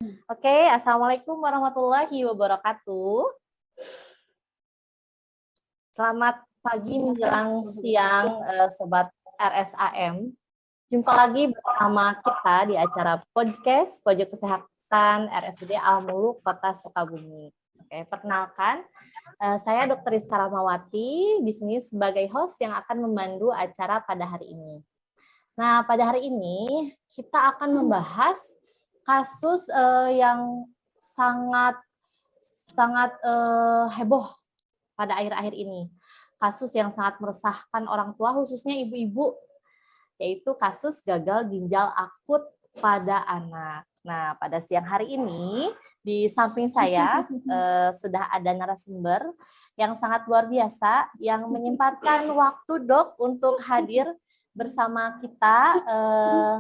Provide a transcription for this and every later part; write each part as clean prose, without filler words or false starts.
Oke, Assalamualaikum warahmatullahi wabarakatuh. Selamat pagi menjelang siang, Sobat RSAM. Jumpa lagi bersama kita di acara podcast Pojok Kesehatan RSUD Al-Muluk Kota Sukabumi. Oke, perkenalkan, saya Dr. Rizka Rahmawati, di sini sebagai host yang akan memandu acara pada hari ini. Nah, pada hari ini kita akan membahas kasus yang sangat heboh pada akhir-akhir ini. Kasus yang sangat meresahkan orang tua, khususnya ibu-ibu, yaitu kasus gagal ginjal akut pada anak. Nah, pada siang hari ini, di samping saya sudah ada narasumber yang sangat luar biasa, yang menyempatkan waktu Dok untuk hadir bersama kita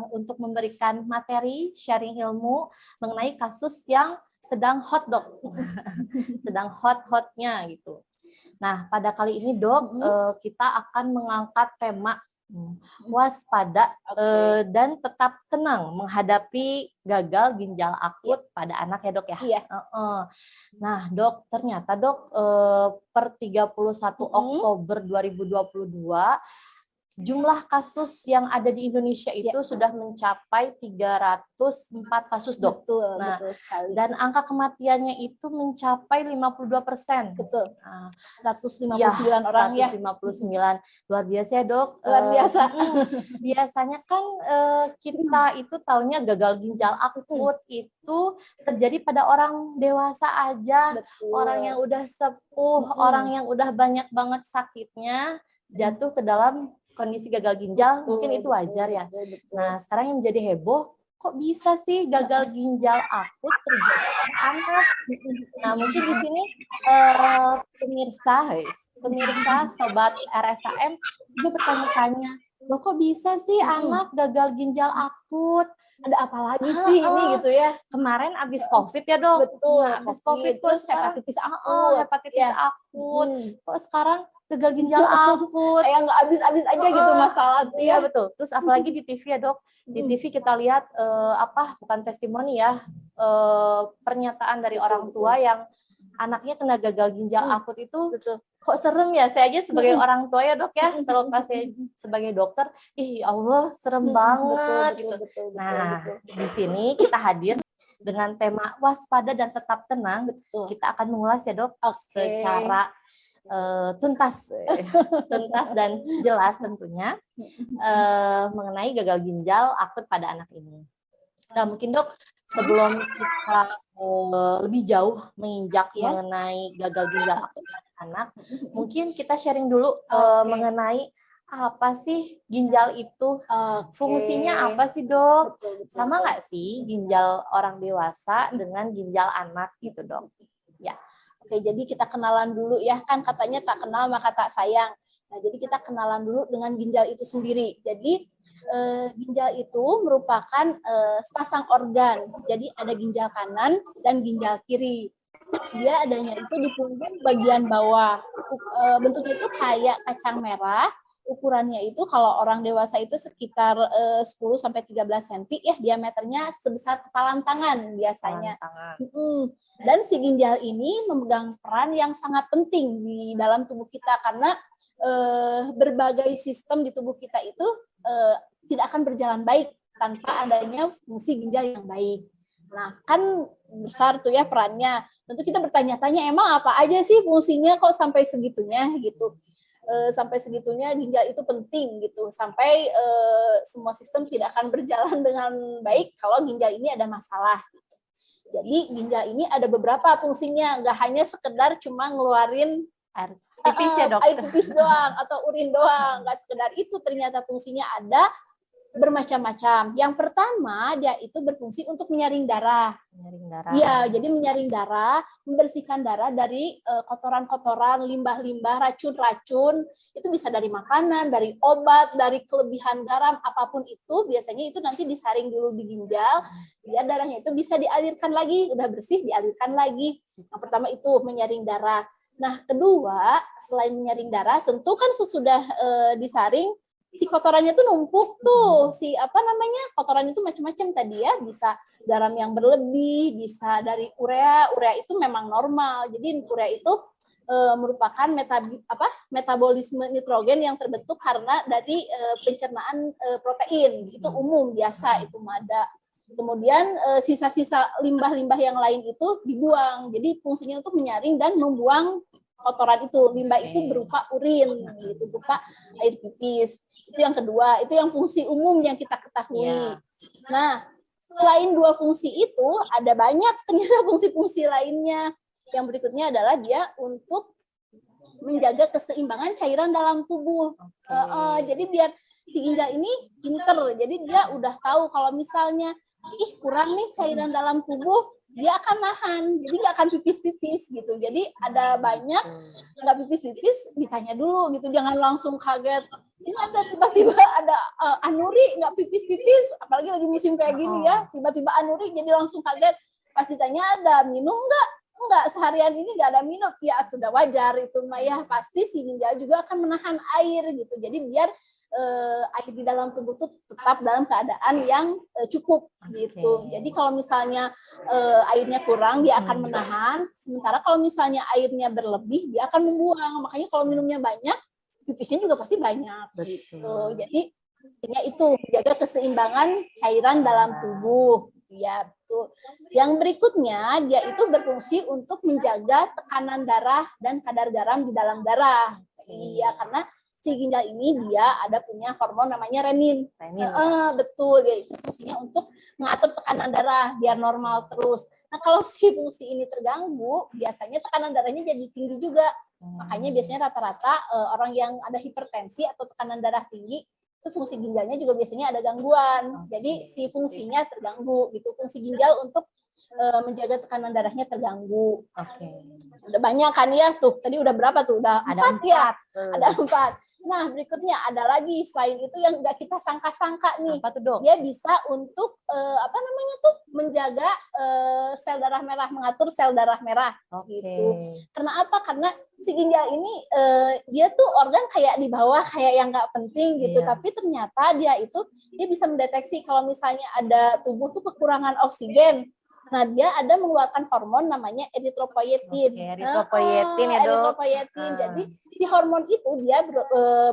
untuk memberikan materi, sharing ilmu mengenai kasus yang sedang hot Dok, sedang hot-hotnya gitu. Nah, pada kali ini Dok, kita akan mengangkat tema waspada dan tetap tenang menghadapi gagal ginjal akut pada anak ya Dok ya. Iya. Nah Dok, ternyata Dok per 31 Oktober 2022 jumlah kasus yang ada di Indonesia itu sudah mencapai 304 kasus Dok. Betul sekali. Dan angka kematiannya itu mencapai 52%. Betul. 159 Ya, orang ya. 159. Luar biasa ya Dok. Luar biasa. Biasanya kan kita itu taunya gagal ginjal akut itu terjadi pada orang dewasa aja. Betul. Orang yang udah sepuh, orang yang udah banyak banget sakitnya jatuh ke dalam kondisi gagal ginjal, mungkin itu wajar ya. Betul. Nah, sekarang yang menjadi heboh, kok bisa sih gagal ginjal akut terjadi pada anak? Nah, mungkin di sini pemirsa Sobat RSAM juga bertanya-tanya, loh kok bisa sih anak gagal ginjal akut? Ada apa lagi sih ini gitu ya? Kemarin abis COVID ya Dok. Betul. Nah, abis COVID terus hepatitis akut. Kok sekarang gagal ginjal akut? Kayak nggak habis-habis aja gitu masalah tuh Iya ya. betul. Terus apalagi di TV ya Dok. Di TV kita lihat bukan testimoni ya, pernyataan dari orang tua yang anaknya kena gagal ginjal akut itu. Betul. Kok serem ya, saya aja sebagai orang tua ya Dok ya, terlepas saya sebagai dokter, Allah serem banget gitu. Betul. Di sini kita hadir dengan tema waspada dan tetap tenang. Betul. Kita akan mengulas ya Dok, secara tuntas dan jelas tentunya mengenai gagal ginjal akut pada anak ini. Nah mungkin Dok, sebelum kita lebih jauh menginjak mengenai gagal ginjal akut pada anak, mungkin kita sharing dulu mengenai apa sih ginjal itu, fungsinya apa sih Dok? Betul. Sama nggak sih ginjal orang dewasa dengan ginjal anak gitu Dok? Ya. Oke, jadi kita kenalan dulu ya, kan katanya tak kenal maka tak sayang. Nah, jadi kita kenalan dulu dengan ginjal itu sendiri. Jadi ginjal itu merupakan sepasang organ. Jadi ada ginjal kanan dan ginjal kiri. Dia adanya itu di punggung bagian bawah. Bentuknya itu kayak kacang merah. Ukurannya itu kalau orang dewasa itu sekitar 10 sampai 13 cm ya, diameternya sebesar kepalan tangan biasanya. Dan si ginjal ini memegang peran yang sangat penting di dalam tubuh kita karena berbagai sistem di tubuh kita itu tidak akan berjalan baik tanpa adanya fungsi ginjal yang baik. Nah, kan besar tuh ya perannya. Tentu kita bertanya-tanya, emang apa aja sih fungsinya kok sampai segitunya gitu. Sampai segitunya ginjal itu penting gitu. Sampai semua sistem tidak akan berjalan dengan baik kalau ginjal ini ada masalah. Jadi ginjal ini ada beberapa fungsinya, nggak hanya sekedar cuma ngeluarin air pipis ya Dok? Air pipis doang atau urin doang, nggak sekedar itu, ternyata fungsinya ada bermacam-macam. Yang pertama, dia itu berfungsi untuk menyaring darah. Iya, jadi menyaring darah, membersihkan darah dari kotoran-kotoran, limbah-limbah, racun-racun. Itu bisa dari makanan, dari obat, dari kelebihan garam, apapun itu. Biasanya itu nanti disaring dulu di ginjal, biar darahnya itu bisa dialirkan lagi. Udah bersih, dialirkan lagi. Yang pertama itu menyaring darah. Nah, kedua, selain menyaring darah, tentu kan sesudah disaring, si kotorannya tuh numpuk tuh, si apa namanya, kotoran itu macam-macam tadi ya, bisa garam yang berlebih, bisa dari urea itu memang normal. Jadi urea itu merupakan metabolisme nitrogen yang terbentuk karena dari pencernaan protein, itu umum biasa itu ada. Kemudian sisa-sisa limbah-limbah yang lain itu dibuang, jadi fungsinya untuk menyaring dan membuang kotoran itu. Limbah itu berupa urin, gitu, berupa air pipis. Itu yang kedua, itu yang fungsi umum yang kita ketahui. Nah, selain dua fungsi itu, ada banyak ternyata fungsi-fungsi lainnya. Yang berikutnya adalah dia untuk menjaga keseimbangan cairan dalam tubuh. Jadi biar si ginjal ini pinter, jadi dia udah tahu kalau misalnya kurang nih cairan dalam tubuh, dia akan nahan, jadi nggak akan pipis-pipis gitu. Jadi ada banyak nggak pipis-pipis, ditanya dulu gitu, jangan langsung kaget. Ini ada tiba-tiba ada anuri nggak pipis-pipis, apalagi lagi musim kayak gini ya, tiba-tiba anuri jadi langsung kaget. Pas ditanya ada minum nggak? Enggak, seharian ini nggak ada minum. Ya sudah wajar itu Mah ya, pasti si ginjal juga akan menahan air gitu. Jadi biar air di dalam tubuh itu tetap dalam keadaan yang cukup gitu. Jadi kalau misalnya airnya kurang, dia akan menahan. Sementara kalau misalnya airnya berlebih, dia akan membuang. Makanya kalau minumnya banyak, pipisnya juga pasti banyak. Gitu. Jadi intinya itu menjaga keseimbangan cairan dalam tubuh. Ya, betul. Yang berikutnya, dia itu berfungsi untuk menjaga tekanan darah dan kadar garam di dalam darah. Iya, karena si ginjal ini dia ada punya hormon namanya renin. Betul, dia itu fungsinya untuk mengatur tekanan darah biar normal terus. Nah, kalau si fungsi ini terganggu, biasanya tekanan darahnya jadi tinggi juga. Makanya biasanya rata-rata orang yang ada hipertensi atau tekanan darah tinggi, itu fungsi ginjalnya juga biasanya ada gangguan. Jadi si fungsinya terganggu gitu. Fungsi ginjal untuk menjaga tekanan darahnya terganggu. Udah banyak kan ya tuh. Tadi udah berapa tuh? Udah ada 4 ya. Ada 4. Nah, berikutnya ada lagi selain itu yang nggak kita sangka-sangka nih. Apa tuh, Dok? Dia bisa untuk menjaga sel darah merah, mengatur sel darah merah gitu. Karena apa? Karena si ginjal ini dia tuh organ kayak di bawah, kayak yang nggak penting gitu. Tapi ternyata dia bisa mendeteksi kalau misalnya ada tubuh tuh kekurangan oksigen. Nah, dia ada mengeluarkan hormon namanya eritropoietin. Eritropoietin ya, Dok. Eritropoietin. Jadi si hormon itu dia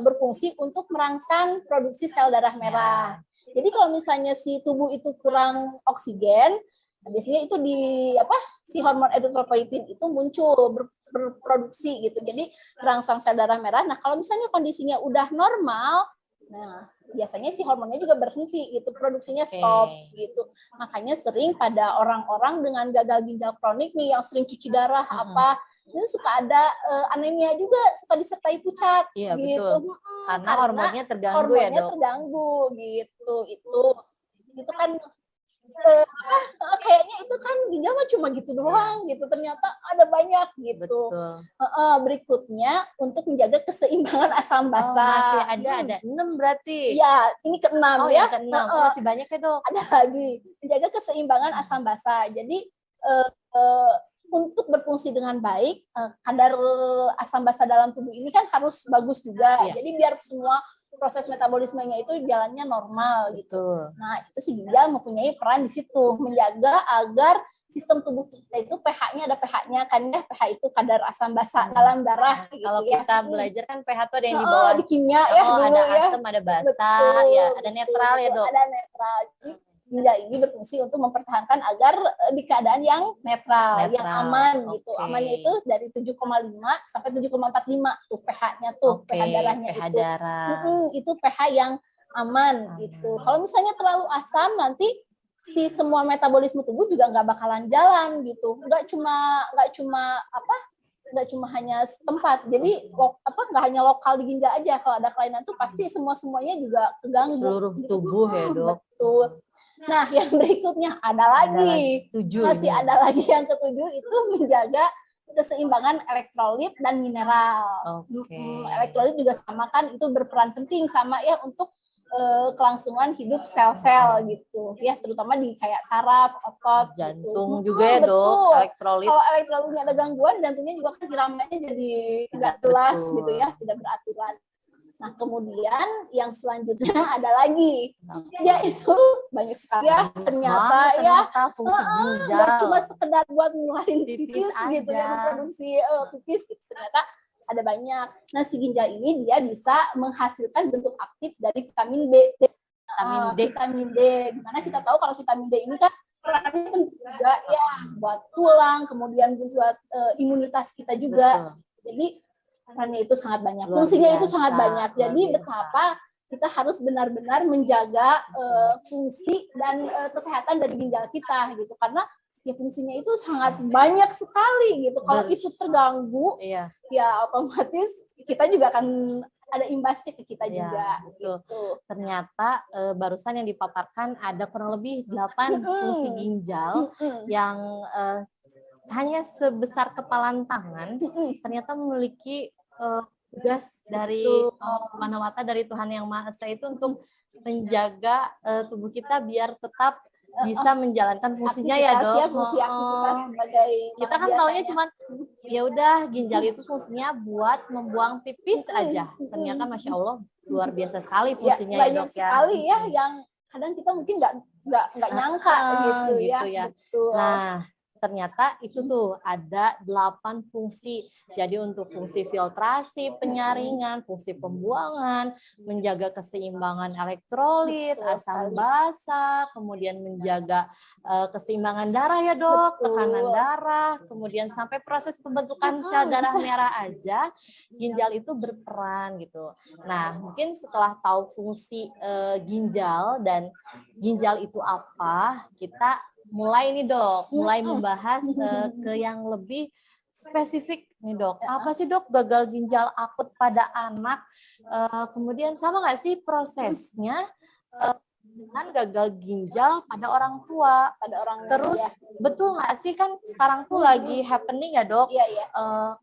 berfungsi untuk merangsang produksi sel darah merah. Jadi kalau misalnya si tubuh itu kurang oksigen, biasanya itu si hormon eritropoietin itu muncul berproduksi gitu. Jadi merangsang sel darah merah. Nah, kalau misalnya kondisinya udah normal, nah biasanya si hormonnya juga berhenti gitu, produksinya stop gitu. Makanya sering pada orang-orang dengan gagal ginjal kronik nih yang sering cuci darah itu suka ada anemia juga, suka disertai pucat gitu. Betul. Karena hormonnya terganggu ya, Dok. Terganggu gitu. Itu kan kayaknya itu kan ginjal mah cuma gitu doang gitu, ternyata ada banyak gitu. Berikutnya untuk menjaga keseimbangan asam basa. Masih ada 6 berarti. Ya, ini ke-6 ya. Ke-6. Masih banyak ya, Dok. Ada lagi menjaga keseimbangan asam basa. Jadi untuk berfungsi dengan baik, kadar asam basa dalam tubuh ini kan harus bagus juga. Jadi biar semua proses metabolismenya itu jalannya normal gitu. Nah, itu si ginjal mempunyai peran di situ, menjaga agar sistem tubuh kita itu pH-nya ada pH-nya kan ya, pH itu kadar asam basa dalam darah. Kalau gitu, kita belajar kan pH itu ada yang di bawah di kimia ya dulu ada ya. asam, ada basa, ya ada netral ya, Dok. Ada netral. Jadi ginjal ini berfungsi untuk mempertahankan agar di keadaan yang netral. Yang aman gitu. Amannya itu dari 7,5 sampai 7,45 tuh pH-nya tuh, pH darahnya pH itu. darah. Itu pH yang aman gitu. Kalau misalnya terlalu asam nanti si semua metabolisme tubuh juga nggak bakalan jalan gitu. Nggak cuma hanya setempat. Jadi nggak hanya lokal di ginjal aja. Kalau ada kelainan tuh pasti semuanya juga terganggu. Seluruh tubuh ya, Dok. Betul. Nah, yang berikutnya ada lagi. Masih ada lagi yang ke-7 itu menjaga keseimbangan elektrolit dan mineral. Elektrolit juga sama kan, itu berperan penting sama ya untuk kelangsungan hidup sel-sel gitu. Ya, terutama di kayak saraf, otot, jantung gitu. juga ya, Dok. Elektrolit. Kalau elektrolitnya ada gangguan, jantungnya juga kan iramannya jadi tidak jelas gitu ya, tidak beraturan. Nah, kemudian yang selanjutnya ada lagi. Ya itu banyak sekali ya ternyata fungsi ginjal. Nggak cuma sekedar buat ngeluarin pipis aja. gitu ya, memproduksi pipis gitu. Ternyata ada banyak. Nah, si ginjal ini dia bisa menghasilkan bentuk aktif dari vitamin B. Vitamin D. Dimana kita tahu kalau vitamin D ini kan perannya penting juga ya buat tulang, kemudian buat imunitas kita juga. Betul. Jadi perannya itu sangat banyak, fungsinya itu sangat banyak. Jadi betapa kita harus benar-benar menjaga fungsi dan kesehatan dari ginjal kita gitu, karena ya fungsinya itu sangat banyak sekali gitu. Kalau itu terganggu, ya otomatis kita juga akan ada imbasnya ke kita juga. Betul. Gitu. Ternyata barusan yang dipaparkan ada kurang lebih 8 fungsi ginjal yang hanya sebesar kepalan tangan, ternyata memiliki tugas dari Subhanahu wa Ta'ala, dari Tuhan Yang Maha Esa itu untuk menjaga tubuh kita biar tetap bisa menjalankan fungsinya ya Dok. Fungsi aktivitas sebagai kita kan taunya cuman ya udah ginjal itu fungsinya buat membuang pipis aja. Ternyata Masya Allah luar biasa sekali fungsinya ya Dok ya. Sekali ya yang kadang kita mungkin nggak nyangka gitu ya. Betul. Nah, ternyata itu tuh ada 8 fungsi. Jadi untuk fungsi filtrasi, penyaringan, fungsi pembuangan, menjaga keseimbangan elektrolit, asam basa, kemudian menjaga keseimbangan darah ya Dok, tekanan darah, kemudian sampai proses pembentukan sel darah merah aja, ginjal itu berperan gitu. Nah, mungkin setelah tahu fungsi ginjal dan ginjal itu apa, kita mulai nih Dok, mulai membahas ke yang lebih spesifik nih Dok. Apa sih Dok gagal ginjal akut pada anak? Kemudian sama nggak sih prosesnya dengan gagal ginjal pada orang tua? Terus betul nggak sih kan sekarang tuh lagi happening ya Dok?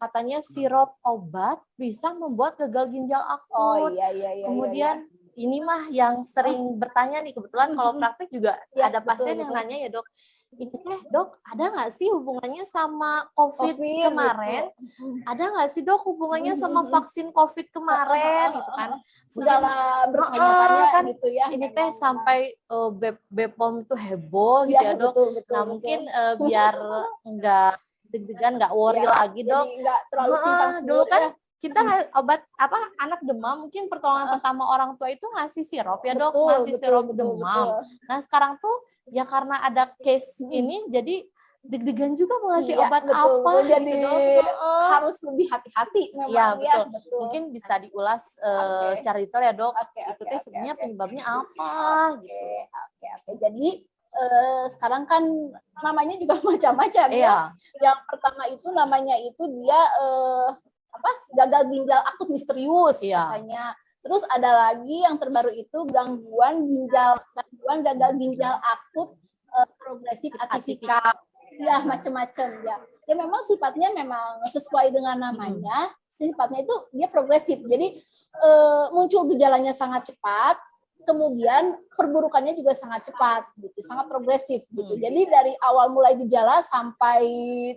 Katanya sirup obat bisa membuat gagal ginjal akut. Kemudian ini mah yang sering bertanya nih, kebetulan kalau praktik juga ada pasien yang nanya ya Dok, ini Dok ada nggak sih hubungannya sama COVID kemarin? Ada nggak sih Dok hubungannya sama vaksin COVID kemarin? Gitu kan? Segala bertanya-tanya kan gitu ya. Ini teh sampai BPOM tuh heboh gitu ya Dok. Nah mungkin biar nggak deg-degan, nggak worry lagi Dok. Nggak terlalu simpang dulu kan kita obat anak demam, mungkin pertolongan pertama orang tua itu ngasih sirup ya Dok, ngasih sirup demam. Nah sekarang tuh ya karena ada case ini jadi deg-degan juga mau ngasih obat apa jadi gitu Dok. Harus lebih hati-hati memang ya. Betul. Mungkin bisa diulas secara detail ya Dok. Itu teh sebenarnya penyebabnya apa gitu. Oke. Jadi sekarang kan namanya juga macam-macam ya. Yang pertama itu namanya itu dia gagal ginjal akut misterius katanya. Terus ada lagi yang terbaru itu gangguan gagal ginjal akut progresif atipikal. Ya macam-macam ya. Ya memang sifatnya memang sesuai dengan namanya, sifatnya itu dia progresif. Jadi muncul gejalanya sangat cepat. Kemudian perburukannya juga sangat cepat, gitu, sangat progresif, gitu. Jadi dari awal mulai gejala sampai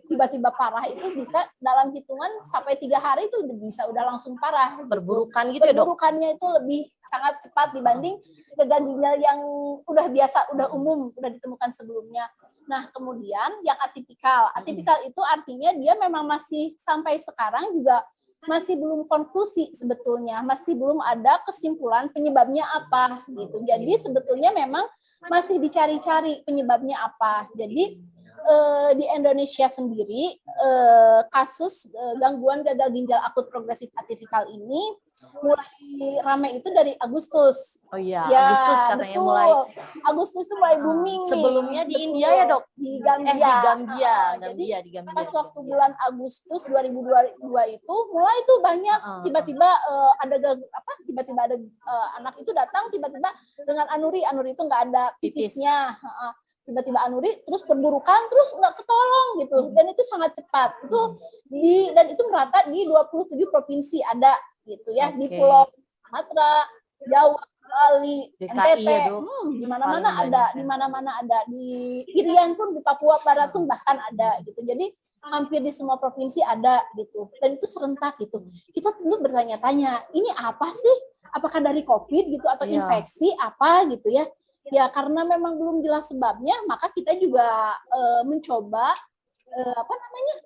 tiba-tiba parah itu bisa dalam hitungan sampai 3 hari itu bisa udah langsung parah. Perburukan gitu ya Dok? Perburukannya itu lebih sangat cepat dibanding gagal ginjal yang udah biasa, udah umum, udah ditemukan sebelumnya. Nah kemudian yang atipikal itu artinya dia memang masih sampai sekarang juga masih belum konklusi sebetulnya, masih belum ada kesimpulan penyebabnya apa gitu. Jadi sebetulnya memang masih dicari-cari penyebabnya apa. Jadi di Indonesia sendiri kasus gangguan gagal ginjal akut progresif atipikal ini mulai ramai itu dari Agustus. Oh iya, Agustus katanya betul. mulai. Agustus itu mulai booming sebelumnya nih. Di India ya Dok? Di Gambia. Di Gambia. Pas waktu bulan Agustus 2022 itu mulai itu banyak tiba-tiba ada anak itu datang tiba-tiba dengan anuri itu nggak ada pipisnya. Tiba-tiba anuri terus perburukan terus nggak ketolong gitu, dan itu sangat cepat dan itu merata di 27 provinsi ada gitu ya. Di Pulau Sumatera, Jawa, Bali, NTT, di mana-mana ada, di Irian pun, di Papua Barat pun bahkan ada gitu. Jadi hampir di semua provinsi ada gitu, dan itu serentak gitu. Kita tentu bertanya-tanya, ini apa sih apakah dari COVID gitu atau Iya. infeksi apa gitu ya. Ya karena memang belum jelas sebabnya, maka kita juga mencoba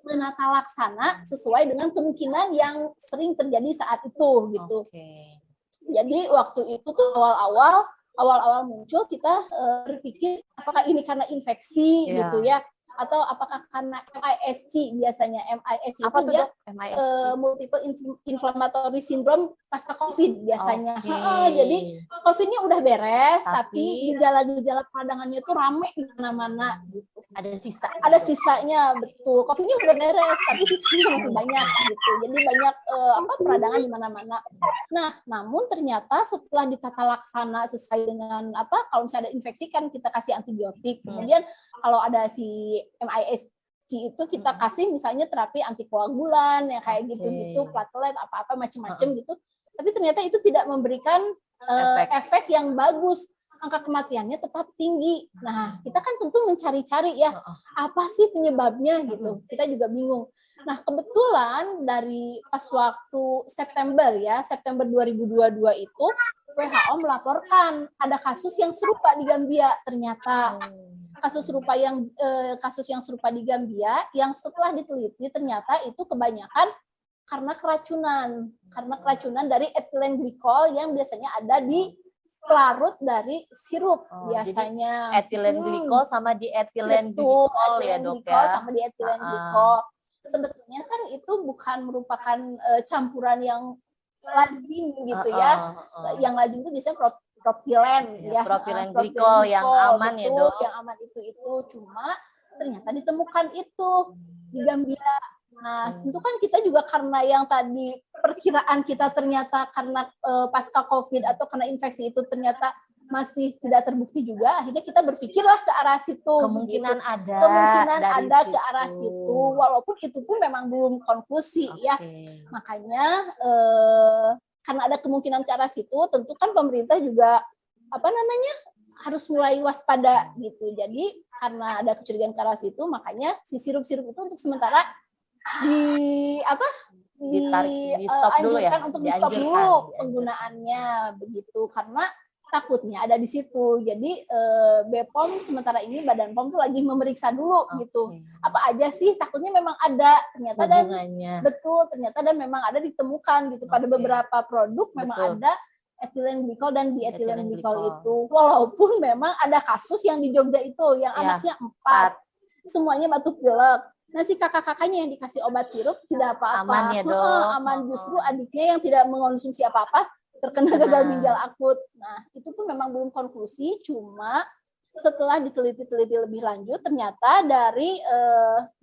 menata laksana sesuai dengan kemungkinan yang sering terjadi saat itu gitu. Oke. Jadi waktu itu tuh awal-awal muncul kita berpikir apakah ini karena infeksi Iya. gitu ya, atau apakah karena MISC. Biasanya MISC Apa itu tuh dia dok? MISC. multiple inflammatory syndrome pasca COVID biasanya. Oke. Jadi COVID-nya udah beres, tapi Tapi gejala-gejala peradangannya tuh rame di mana-mana gitu. ada sisa. Ada sisanya, betul. COVID-nya udah beres, tapi sisanya masih banyak gitu. Jadi banyak peradangan di mana-mana. Nah, namun ternyata setelah ditata laksana sesuai dengan kalau misalnya ada infeksi kan kita kasih antibiotik. Kemudian kalau ada si MISC itu kita kasih misalnya terapi antikoagulan ya kayak gitu-gitu, platelet apa-apa macam-macam gitu. Tapi ternyata itu tidak memberikan efek yang bagus. Angka kematiannya tetap tinggi. Nah, kita kan tentu mencari-cari ya, apa sih penyebabnya gitu. Kita juga bingung. Nah, kebetulan dari pas waktu September 2022 itu WHO melaporkan ada kasus yang serupa di Gambia ternyata. Kasus yang serupa di Gambia yang setelah diteliti ternyata itu kebanyakan karena keracunan dari ethylene glycol yang biasanya ada di pelarut dari sirup biasanya. Ethylene glycol sama di ethylene Betul, glycol ya dok ya. sama di ethylene glycol. Sebetulnya kan itu bukan merupakan campuran yang lazim gitu ya. Yang lazim itu biasanya propilen ya. Propilen glikol yang aman ya dok. Yang aman itu cuma ternyata ditemukan itu di Gambia. Nah, tentu kan kita juga karena yang tadi perkiraan kita ternyata karena pasca COVID atau karena infeksi itu ternyata masih tidak terbukti juga, akhirnya kita berpikirlah ke arah situ. Kemungkinan gitu. ada. Kemungkinan ada situ. ke arah situ, walaupun itu pun memang belum konklusi ya. Makanya karena ada kemungkinan ke arah situ, tentu kan pemerintah juga harus mulai waspada gitu. Jadi karena ada kecurigaan ke arah situ, makanya si sirup-sirup itu untuk sementara di-stop dulu ya, untuk di-stop dulu penggunaannya begitu karena takutnya ada di situ. Jadi BPOM sementara ini Badan POM tuh lagi memeriksa dulu gitu. Apa aja sih takutnya memang ada ternyata ternyata memang ada ditemukan gitu pada beberapa produk memang ada ethylene glycol dan diethylene glycol itu. Walaupun memang ada kasus yang di Jogja itu yang anaknya 4 semuanya batuk pilek. Nah, si kakak-kakaknya yang dikasih obat sirup tidak apa-apa. Aman ya dok. Aman, justru adiknya yang tidak mengonsumsi apa-apa terkena gagal ginjal akut. Nah, itu pun memang belum konklusi, cuma setelah diteliti-teliti lebih lanjut, ternyata dari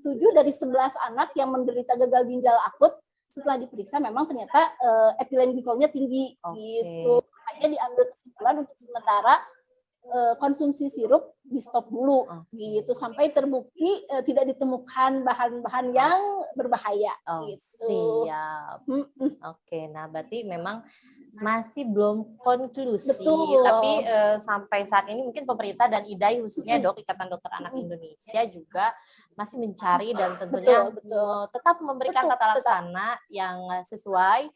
7 dari 11 anak yang menderita gagal ginjal akut, setelah diperiksa memang ternyata ethylene glycolnya tinggi. Gitu. Makanya diambil kesimpulan untuk sementara konsumsi sirup di stop dulu gitu sampai terbukti tidak ditemukan bahan-bahan yang berbahaya gitu. Siap. Oke, nah berarti memang masih belum konklusi. Betul. Tapi sampai saat ini mungkin pemerintah dan IDAI khususnya dok Ikatan Dokter Anak Indonesia juga masih mencari dan tentunya tetap memberikan tata laksana yang sesuai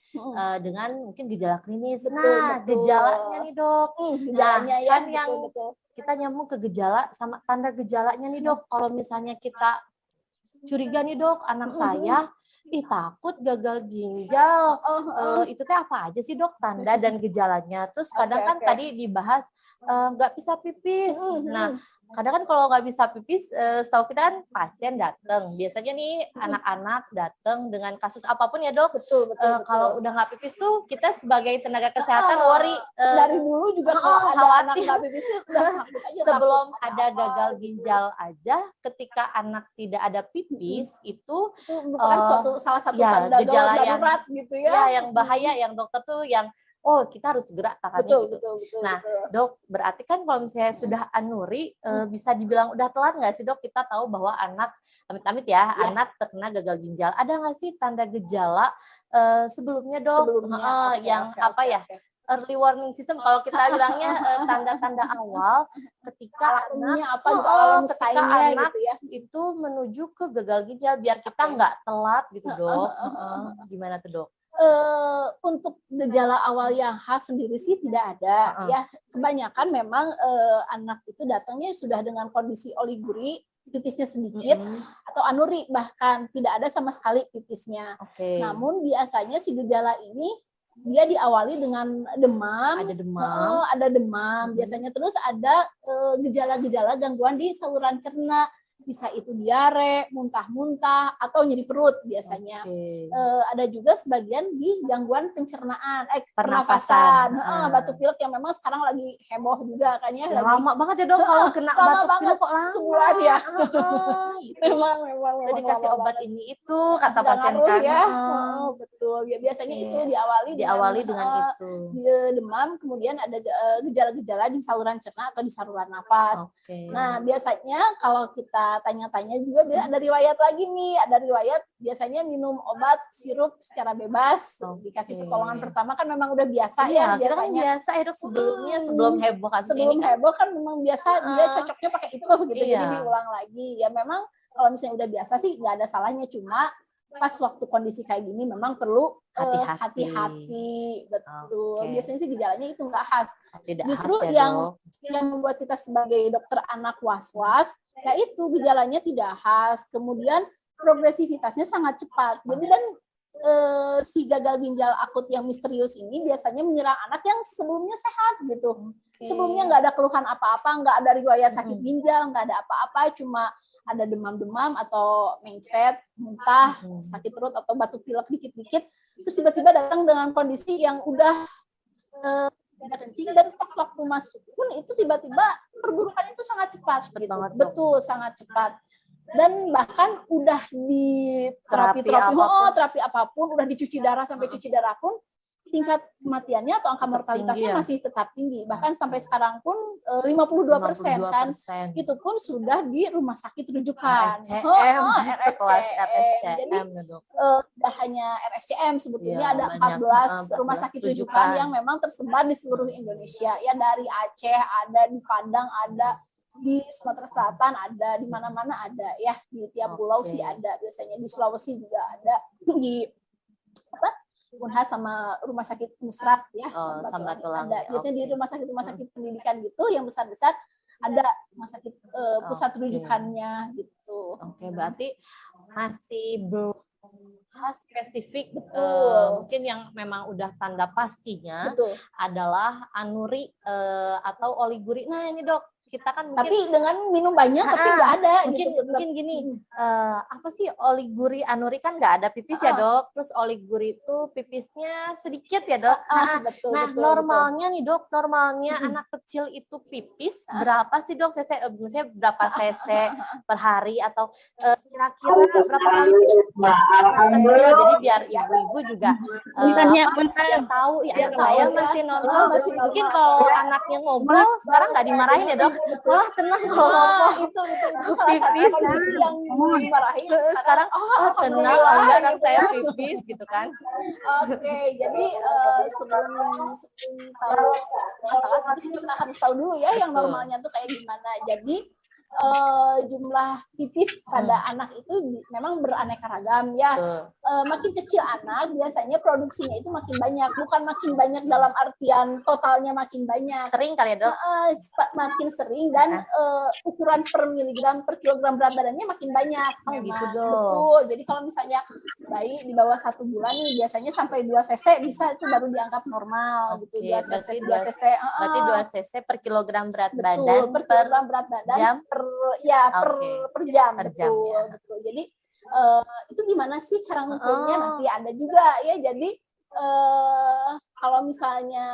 dengan mungkin gejala klinis. Gejalanya nih dok. Gejalanya kan yang kita nyambung ke gejala sama tanda gejalanya nih dok. Kalau misalnya kita curiga nih dok, anak saya takut gagal ginjal. Itu teh apa aja sih dok tanda dan gejalanya? Terus kadang kan tadi dibahas nggak bisa pipis. Nah, kadang kan kalau nggak bisa pipis, setahu kita kan pasien datang. Biasanya nih anak-anak datang dengan kasus apapun ya dok. Betul. Kalau udah nggak pipis tuh kita sebagai tenaga kesehatan worry. Dari dulu juga kalau ada anak nggak pipis udah takut aja. Sebelum ada gagal ginjal aja, ketika anak tidak ada pipis itu merupakan salah satu tanda gejala darurat gitu ya. Ya, yang bahaya yang dokter tuh yang kita harus gerak tangannya gitu. Betul. Nah, dok, berarti kan kalau misalnya sudah anuri, bisa dibilang udah telat nggak sih dok? Kita tahu bahwa anak, amit-amit ya, anak terkena gagal ginjal. Ada nggak sih tanda gejala sebelumnya dok? Early warning system, kalau kita bilangnya tanda-tanda awal ketika anak gitu ya. itu menuju ke gagal ginjal, biar kita nggak telat gitu dok. Gimana tuh dok? Untuk gejala awal yang khas sendiri sih tidak ada ya. Kebanyakan memang anak itu datangnya sudah dengan kondisi oliguri, pipisnya sedikit atau anuri, bahkan tidak ada sama sekali pipisnya. Namun biasanya si gejala ini dia diawali dengan demam, ada demam biasanya, terus ada gejala-gejala gangguan di saluran cerna. Bisa itu diare, muntah-muntah, atau nyeri perut biasanya. Ada juga sebagian di gangguan pencernaan, pernafasan, batuk pilek yang memang sekarang lagi heboh juga kan ya. Lama banget ya dok kalau kena batuk pilek kok lama. Sebulan ya. memang. Udah dikasih obat ini itu kata pasien kan. Ya. Betul. Ya, biasanya itu diawali dengan itu. Demam, kemudian ada gejala-gejala di saluran cerna atau di saluran nafas. Nah, biasanya kalau kita tanya-tanya juga ada riwayat lagi nih, ada riwayat biasanya minum obat sirup secara bebas, dikasih pertolongan pertama kan memang udah biasa ya biasanya. Biasa ya dok, sebelum heboh kasus ini. Sebelum heboh kan memang biasa dia cocoknya pakai itu gitu, jadi diulang lagi. Ya memang kalau misalnya udah biasa sih nggak ada salahnya, cuma pas waktu kondisi kayak gini memang perlu hati-hati, betul. Biasanya sih gejalanya itu nggak khas. Justru yang membuat kita sebagai dokter anak was-was, yaitu gejalanya tidak khas, kemudian progresivitasnya sangat cepat. Jadi dan si gagal ginjal akut yang misterius ini biasanya menyerang anak yang sebelumnya sehat gitu. Sebelumnya nggak ada keluhan apa-apa, nggak ada riwayat sakit ginjal, nggak ada apa-apa, cuma ada demam-demam atau mencret, muntah, sakit perut atau batuk pilek dikit-dikit, terus tiba-tiba datang dengan kondisi yang udah tidak kencing, dan pas waktu masuk pun itu tiba-tiba perburukan itu sangat cepat, betul sangat cepat, dan bahkan udah di terapi apapun, udah dicuci darah sampai cuci darah pun tingkat kematiannya atau angka mortalitasnya masih tetap tinggi, bahkan sampai sekarang pun 52% kan, itu pun sudah di rumah sakit rujukan, RSCM. Jadi tidak hanya RSCM, sebetulnya ada 14 rumah sakit rujukan yang memang tersebar di seluruh Indonesia, ya dari Aceh, ada di Padang, ada di Sumatera Selatan, ada di mana-mana ada ya, di tiap pulau sih ada, biasanya di Sulawesi juga ada, di Unhas sama rumah sakit Nusrat ya, ada biasanya di rumah sakit pendidikan gitu yang besar-besar ada rumah sakit pusat rujukannya gitu. Berarti masih belum spesifik, mungkin yang memang udah tanda pastinya adalah anuri atau oliguri. Nah ini dok, kita kan mungkin, tapi dengan minum banyak tapi nggak ada mungkin gini, apa sih oliguri, anuri kan nggak ada pipis ya dok, terus oliguri itu pipisnya sedikit ya dok. Normalnya nih dok, anak kecil itu pipis berapa sih dok cc, misalnya berapa cc per hari, atau kira-kira berapa kali kecil, jadi biar ibu-ibu juga biar tahu ya saya masih normal. Mungkin kalau anaknya ngobrol sekarang nggak dimarahin ya dok, malah tenang kalau ngomong. Itu salah satu kondisi yang dimarahin. Sekarang tenang, enggak kan saya pipis gitu kan. Jadi sebelum tahu masalah itu kita harus tahu dulu ya yang normalnya tuh kayak gimana. Jadi jumlah pipis pada anak itu memang beraneka ragam ya. Makin kecil anak biasanya produksinya itu makin banyak, bukan makin banyak dalam artian totalnya makin banyak. Sering kali ya dok? Makin sering, dan ukuran per miligram per kilogram berat badannya makin banyak. Gitu dok. Betul. Jadi kalau misalnya bayi di bawah 1 bulan nih biasanya sampai 2 cc bisa itu baru dianggap normal gitu. 2 cc. Berarti 2 cc per kilogram berat badan. Betul, per kilogram berat badan jam? Per jam, betul. Jadi itu gimana sih cara ngukurnya? Nanti ada juga ya. Jadi kalau misalnya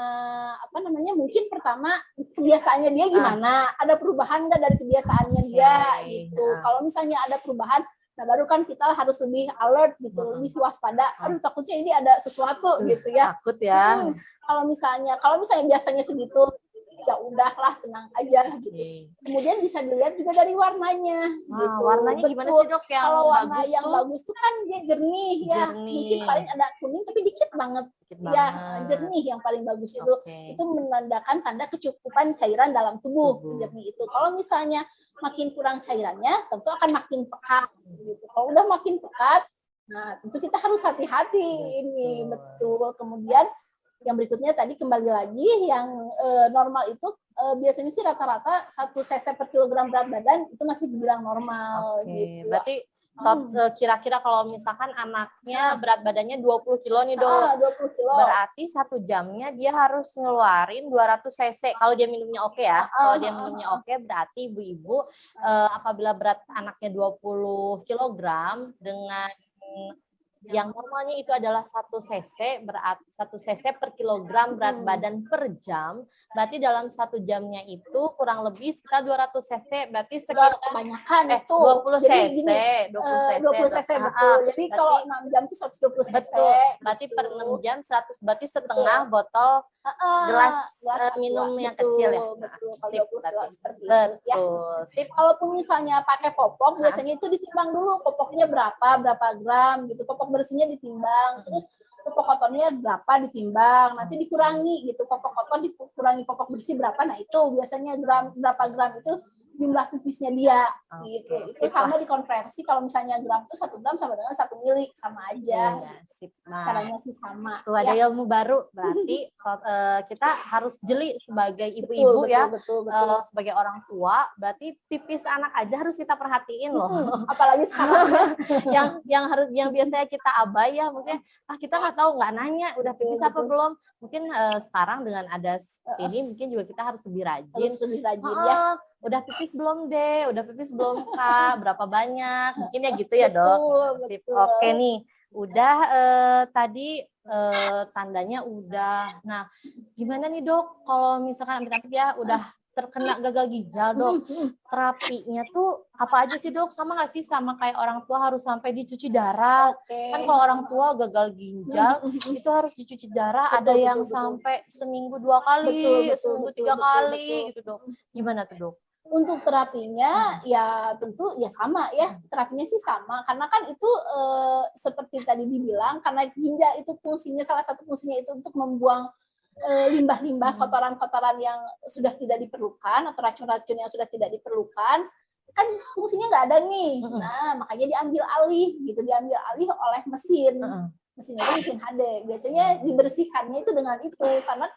mungkin pertama kebiasaannya dia gimana? Ada perubahan nggak dari kebiasaannya dia gitu? Kalau misalnya ada perubahan, nah baru kan kita harus lebih alert gitu, lebih waspada. Aduh takutnya ini ada sesuatu gitu ya. Takut ya. Kalau misalnya biasanya segitu, ya udahlah tenang aja gitu. Kemudian bisa dilihat juga dari warnanya. Gitu. Warnanya gimana sih dok? Kalau warna yang bagus tuh kan dia jernih ya. Mungkin paling ada kuning tapi dikit banget. Jernih yang paling bagus itu. Itu menandakan tanda kecukupan cairan dalam tubuh. Jernih itu. Kalau misalnya makin kurang cairannya, tentu akan makin pekat. Gitu. Kalau udah makin pekat, Nah, tentu kita harus hati-hati ini, betul. Kemudian yang berikutnya tadi kembali lagi yang normal itu biasanya sih rata-rata 1 cc per kilogram berat badan itu masih dibilang normal gitu. Berarti kira-kira kalau misalkan anaknya berat badannya 20 kilo nih, Dok. 20 kilo. Berarti 1 jamnya dia harus ngeluarin 200 cc. Kalau dia minumnya oke ya. Kalau dia minumnya oke, berarti ibu-ibu apabila berat anaknya 20 kilogram dengan yang normalnya itu adalah 1 cc, berat 1 cc per kilogram berat badan per jam. Berarti dalam 1 jamnya itu kurang lebih sekitar 200 cc, berarti sekitar kebanyakan itu 20 jadi cc, gini, 20 cc betul. Jadi kalau 6 jam itu 120 cc. Betul. Berarti per 6 jam 100, berarti setengah botol gelas minum yang kecil ya. Betul. Sip, seperti betul. itu ya. Sip. Kalaupun misalnya pakai popok, biasanya itu ditimbang dulu popoknya berapa gram gitu. Popok bersihnya ditimbang, terus popok kotornya berapa ditimbang, nanti dikurangi gitu. Popok kotor dikurangi popok bersih berapa, nah itu biasanya berapa gram itu jumlah pipisnya dia gitu. Itu sama dikonversi, kalau misalnya gram itu 1 gram sama dengan 1 mili, sama aja. Sip. Nah, caranya sih sama. Tuh ada ilmu baru, berarti kita harus jeli sebagai ibu-ibu ya, betul. sebagai orang tua, berarti pipis anak aja harus kita perhatiin loh. Apalagi sekarang yang biasanya kita abai ya, maksudnya kita nggak tahu, nggak nanya udah pipis apa belum. Mungkin sekarang dengan ada ini mungkin juga kita harus lebih rajin. Ya. Udah pipis belum deh, udah pipis belum Kak, berapa banyak, mungkin ya gitu ya Dok. Sip. Oke nih, udah tadi tandanya udah. Nah, gimana nih Dok kalau misalkan amit-amit ya udah terkena gagal ginjal Dok, terapinya tuh apa aja sih Dok? Sama nggak sih sama kayak orang tua harus sampai dicuci darah? Kan kalau orang tua gagal ginjal itu harus dicuci darah, ada yang sampai seminggu 2 kali, seminggu 3 kali gitu Dok. Gimana tuh Dok? Untuk terapinya ya tentu ya sama ya, terapinya sih sama karena kan itu seperti tadi dibilang, karena ginjal itu fungsinya, salah satu fungsinya itu untuk membuang limbah-limbah kotoran-kotoran yang sudah tidak diperlukan atau racun-racun yang sudah tidak diperlukan, kan fungsinya nggak ada nih. Nah makanya diambil alih oleh mesinnya itu mesin HD. Biasanya dibersihkannya itu dengan itu, karena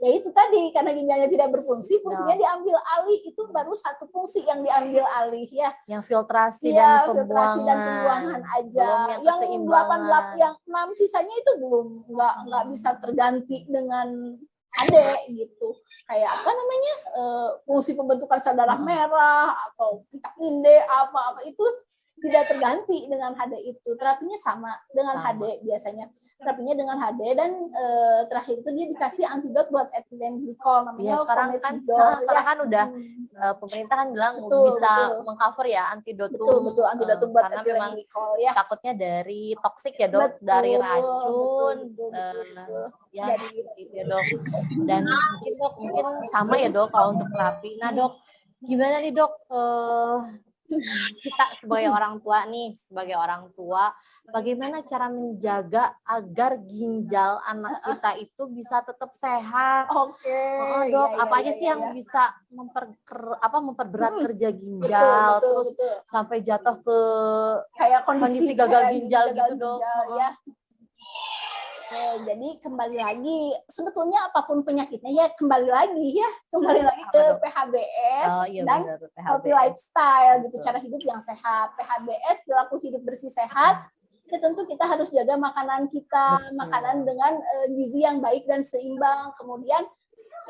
ya itu tadi, karena ginjalnya tidak berfungsi, fungsinya diambil alih, itu baru satu fungsi yang diambil alih ya. Yang filtrasi dan pembuangan. Filtrasi dan pembuangan aja. Yang 8 yang 6 sisanya itu belum nggak bisa terganti dengan ada gitu. Kayak apa namanya? Fungsi pembentukan sel darah merah atau vitamin D apa itu tidak terganti dengan HD itu. Terapinya sama dengan HD biasanya. Terapinya dengan HD dan terakhir itu dia dikasih antidot buat ethylene glycol namanya. Sekarang kan udah pemerintah kan bilang bisa mengcover ya antidot. Betul antidot buat ethylene glycol ya. Takutnya dari toksik ya Dok, dari racun. Ya gitu ya Dok. Dan mungkin sama ya Dok kalau untuk terapi. Nah Dok, gimana nih Dok? Kita sebagai orang tua bagaimana cara menjaga agar ginjal anak kita itu bisa tetap sehat? Dok, apa aja sih yang bisa memperberat kerja ginjal, terus sampai jatuh ke kayak kondisi gagal ginjal gitu Dok? Jadi kembali lagi, sebetulnya apapun penyakitnya ya kembali lagi ke PHBS dan healthy lifestyle gitu, cara hidup yang sehat. PHBS, perilaku hidup bersih sehat. Ya tentu kita harus jaga makanan kita, makanan dengan gizi yang baik dan seimbang. Kemudian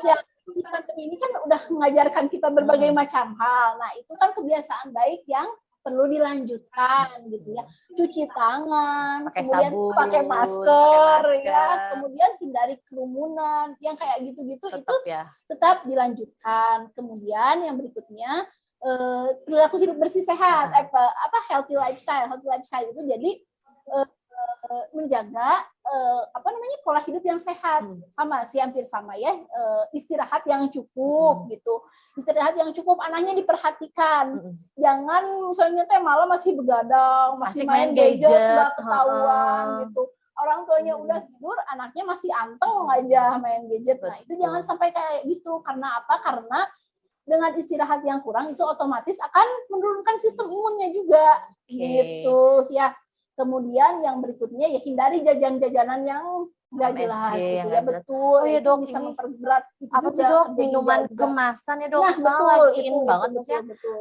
ya pandemi ini kan udah mengajarkan kita berbagai macam hal. Nah itu kan kebiasaan baik yang perlu dilanjutkan gitu ya, cuci tangan, kemudian pakai masker ya, kemudian hindari kerumunan, yang kayak gitu-gitu itu tetap dilanjutkan. Kemudian yang berikutnya perilaku hidup bersih sehat, healthy lifestyle itu jadi menjaga pola hidup yang sehat, hampir sama ya, istirahat yang cukup gitu. Istirahat yang cukup, anaknya diperhatikan. Jangan misalnya malam masih begadang, masih main gadget, nggak ketahuan gitu. Orang tuanya udah tidur, anaknya masih anteng aja main gadget. Nah, itu jangan sampai kayak gitu. Karena apa? Karena dengan istirahat yang kurang itu otomatis akan menurunkan sistem imunnya juga gitu ya. Kemudian yang berikutnya ya hindari jajan-jajanan yang nggak jelas MSG, gitu yang ya, nggak jelas. betul. Oh ya Itu dok, bisa ini memperberat itu apa sih juga dok, kerja minuman ginjal juga. kemasan ya dok? Nah, Sekarang betul, lagi itu in banget betul, maksudnya. betul.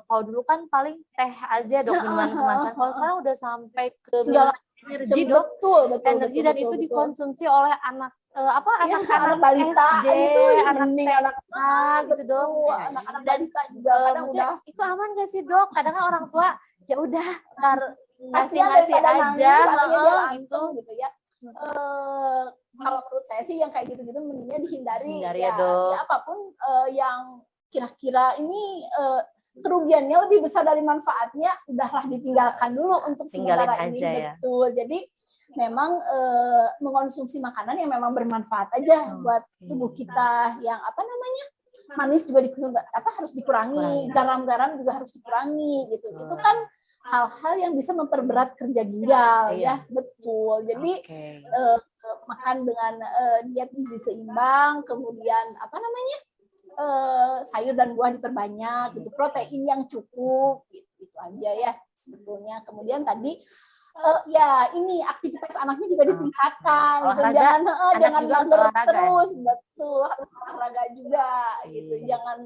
Kalau dulu kan paling teh aja dok minuman kemasan. Kalau sekarang udah sampai ke Segala minuman energi dok. betul, betul, Energi betul, dan betul, itu betul. dikonsumsi oleh anak Ya, anak-anak anak balita SD, gitu, anak mending TK anak gitu dok. betul, anak-anak Dan balita juga kadang maksudnya udah itu aman gak sih dok? Kadang kan orang tua ya udah ngasih kasihan daripada aja, nangis, artinya dia gitu. langsung gitu ya. Kalau menurut saya sih yang kayak gitu-gitu mendingnya dihindari Hindari ya, ya dok. ya apapun yang kira-kira ini kerugiannya lebih besar dari manfaatnya, udahlah ditinggalkan dulu untuk Tinggalin sementara ini. aja ya. Betul. Jadi memang mengonsumsi makanan yang memang bermanfaat aja buat tubuh kita, yang apa namanya, manis juga harus dikurangi, garam-garam juga harus dikurangi gitu. Itu kan hal-hal yang bisa memperberat kerja ginjal ya, betul. Jadi makan dengan diet gizi seimbang, kemudian apa namanya, sayur dan buah diperbanyak, gitu, protein yang cukup, gitu aja ya sebetulnya. Kemudian tadi ya ini aktivitas anaknya juga ditingkatkan, gitu. Jangan mager terus, betul, harus olahraga juga, gitu. Jangan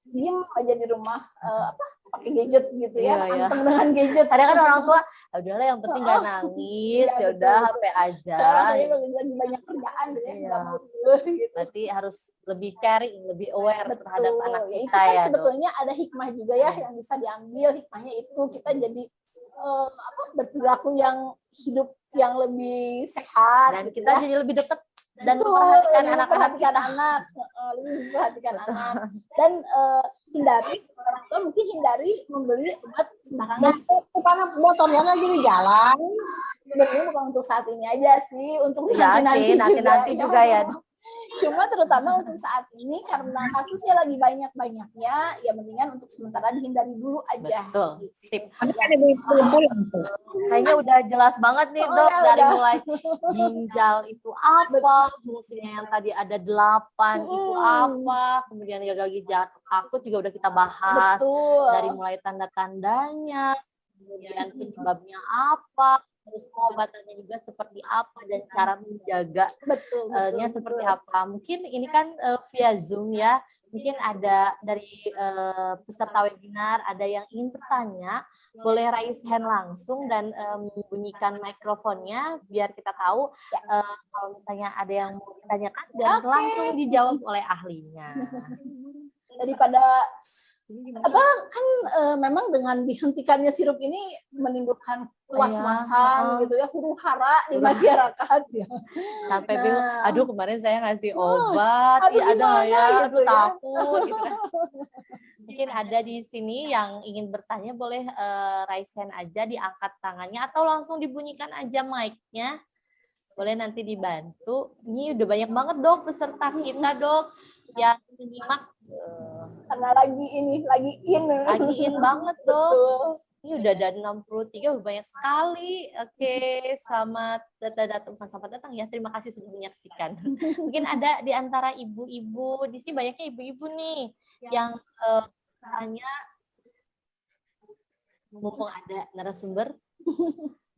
diem aja di rumah pakai gadget gitu ya, anteng dengan gadget. Ada kan orang tua, udahlah yang penting nggak nangis, ya udah HP aja. Soalnya lagi banyak kerjaan gitu ya, nggak mau gitu. Berarti harus lebih caring, lebih aware terhadap anak kita itu kan ya. Sebetulnya ada hikmah juga ya yang bisa diambil. Hikmahnya itu kita jadi berperilaku yang hidup yang lebih sehat. Dan gitu kita ya. jadi lebih dekat dan memperhatikan anak-anak kita. Lebih memperhatikan anak. Dan hindari, orang tua mungkin hindari membeli obat sembarangan. Karena motornya lagi di jalan. Sebenarnya bukan untuk saat ini aja sih, untuk nanti juga ya. Cuma terutama untuk saat ini karena kasusnya lagi banyak-banyaknya, ya mendingan untuk sementara dihindari dulu aja. Betul, sip. Kayaknya udah jelas banget nih dok, dari mulai ginjal itu apa, fungsinya yang tadi ada 8 itu apa, kemudian gagal ginjal akut juga udah kita bahas. Betul. Dari mulai tanda-tandanya, kemudian penyebabnya apa, terus pengobatannya juga seperti apa, dan cara menjaga seperti apa. Mungkin ini kan via Zoom ya, mungkin ada dari peserta webinar ada yang ingin bertanya, boleh raise hand langsung dan membunyikan mikrofonnya biar kita tahu kalau misalnya ada yang mau ditanyakan dan langsung dijawab oleh ahlinya. Daripada memang dengan dihentikannya sirup ini menimbulkan was-wasan gitu ya, huru-hara di masyarakat ya. Sampai bingung, aduh kemarin saya ngasih obat, aduh takut gitu kan. Mungkin ada di sini yang ingin bertanya, boleh raise hand aja, diangkat tangannya atau langsung dibunyikan aja mic-nya. Boleh nanti dibantu. Ini udah banyak banget dok peserta kita dok yang menyimak. Karena lagi in banget dong. Ini udah ada 63, banyak sekali. Oke, selamat datang ya. Terima kasih sudah menyaksikan. Mungkin ada di antara ibu-ibu di sini, banyaknya ibu-ibu nih yang tanya, mumpung ada narasumber.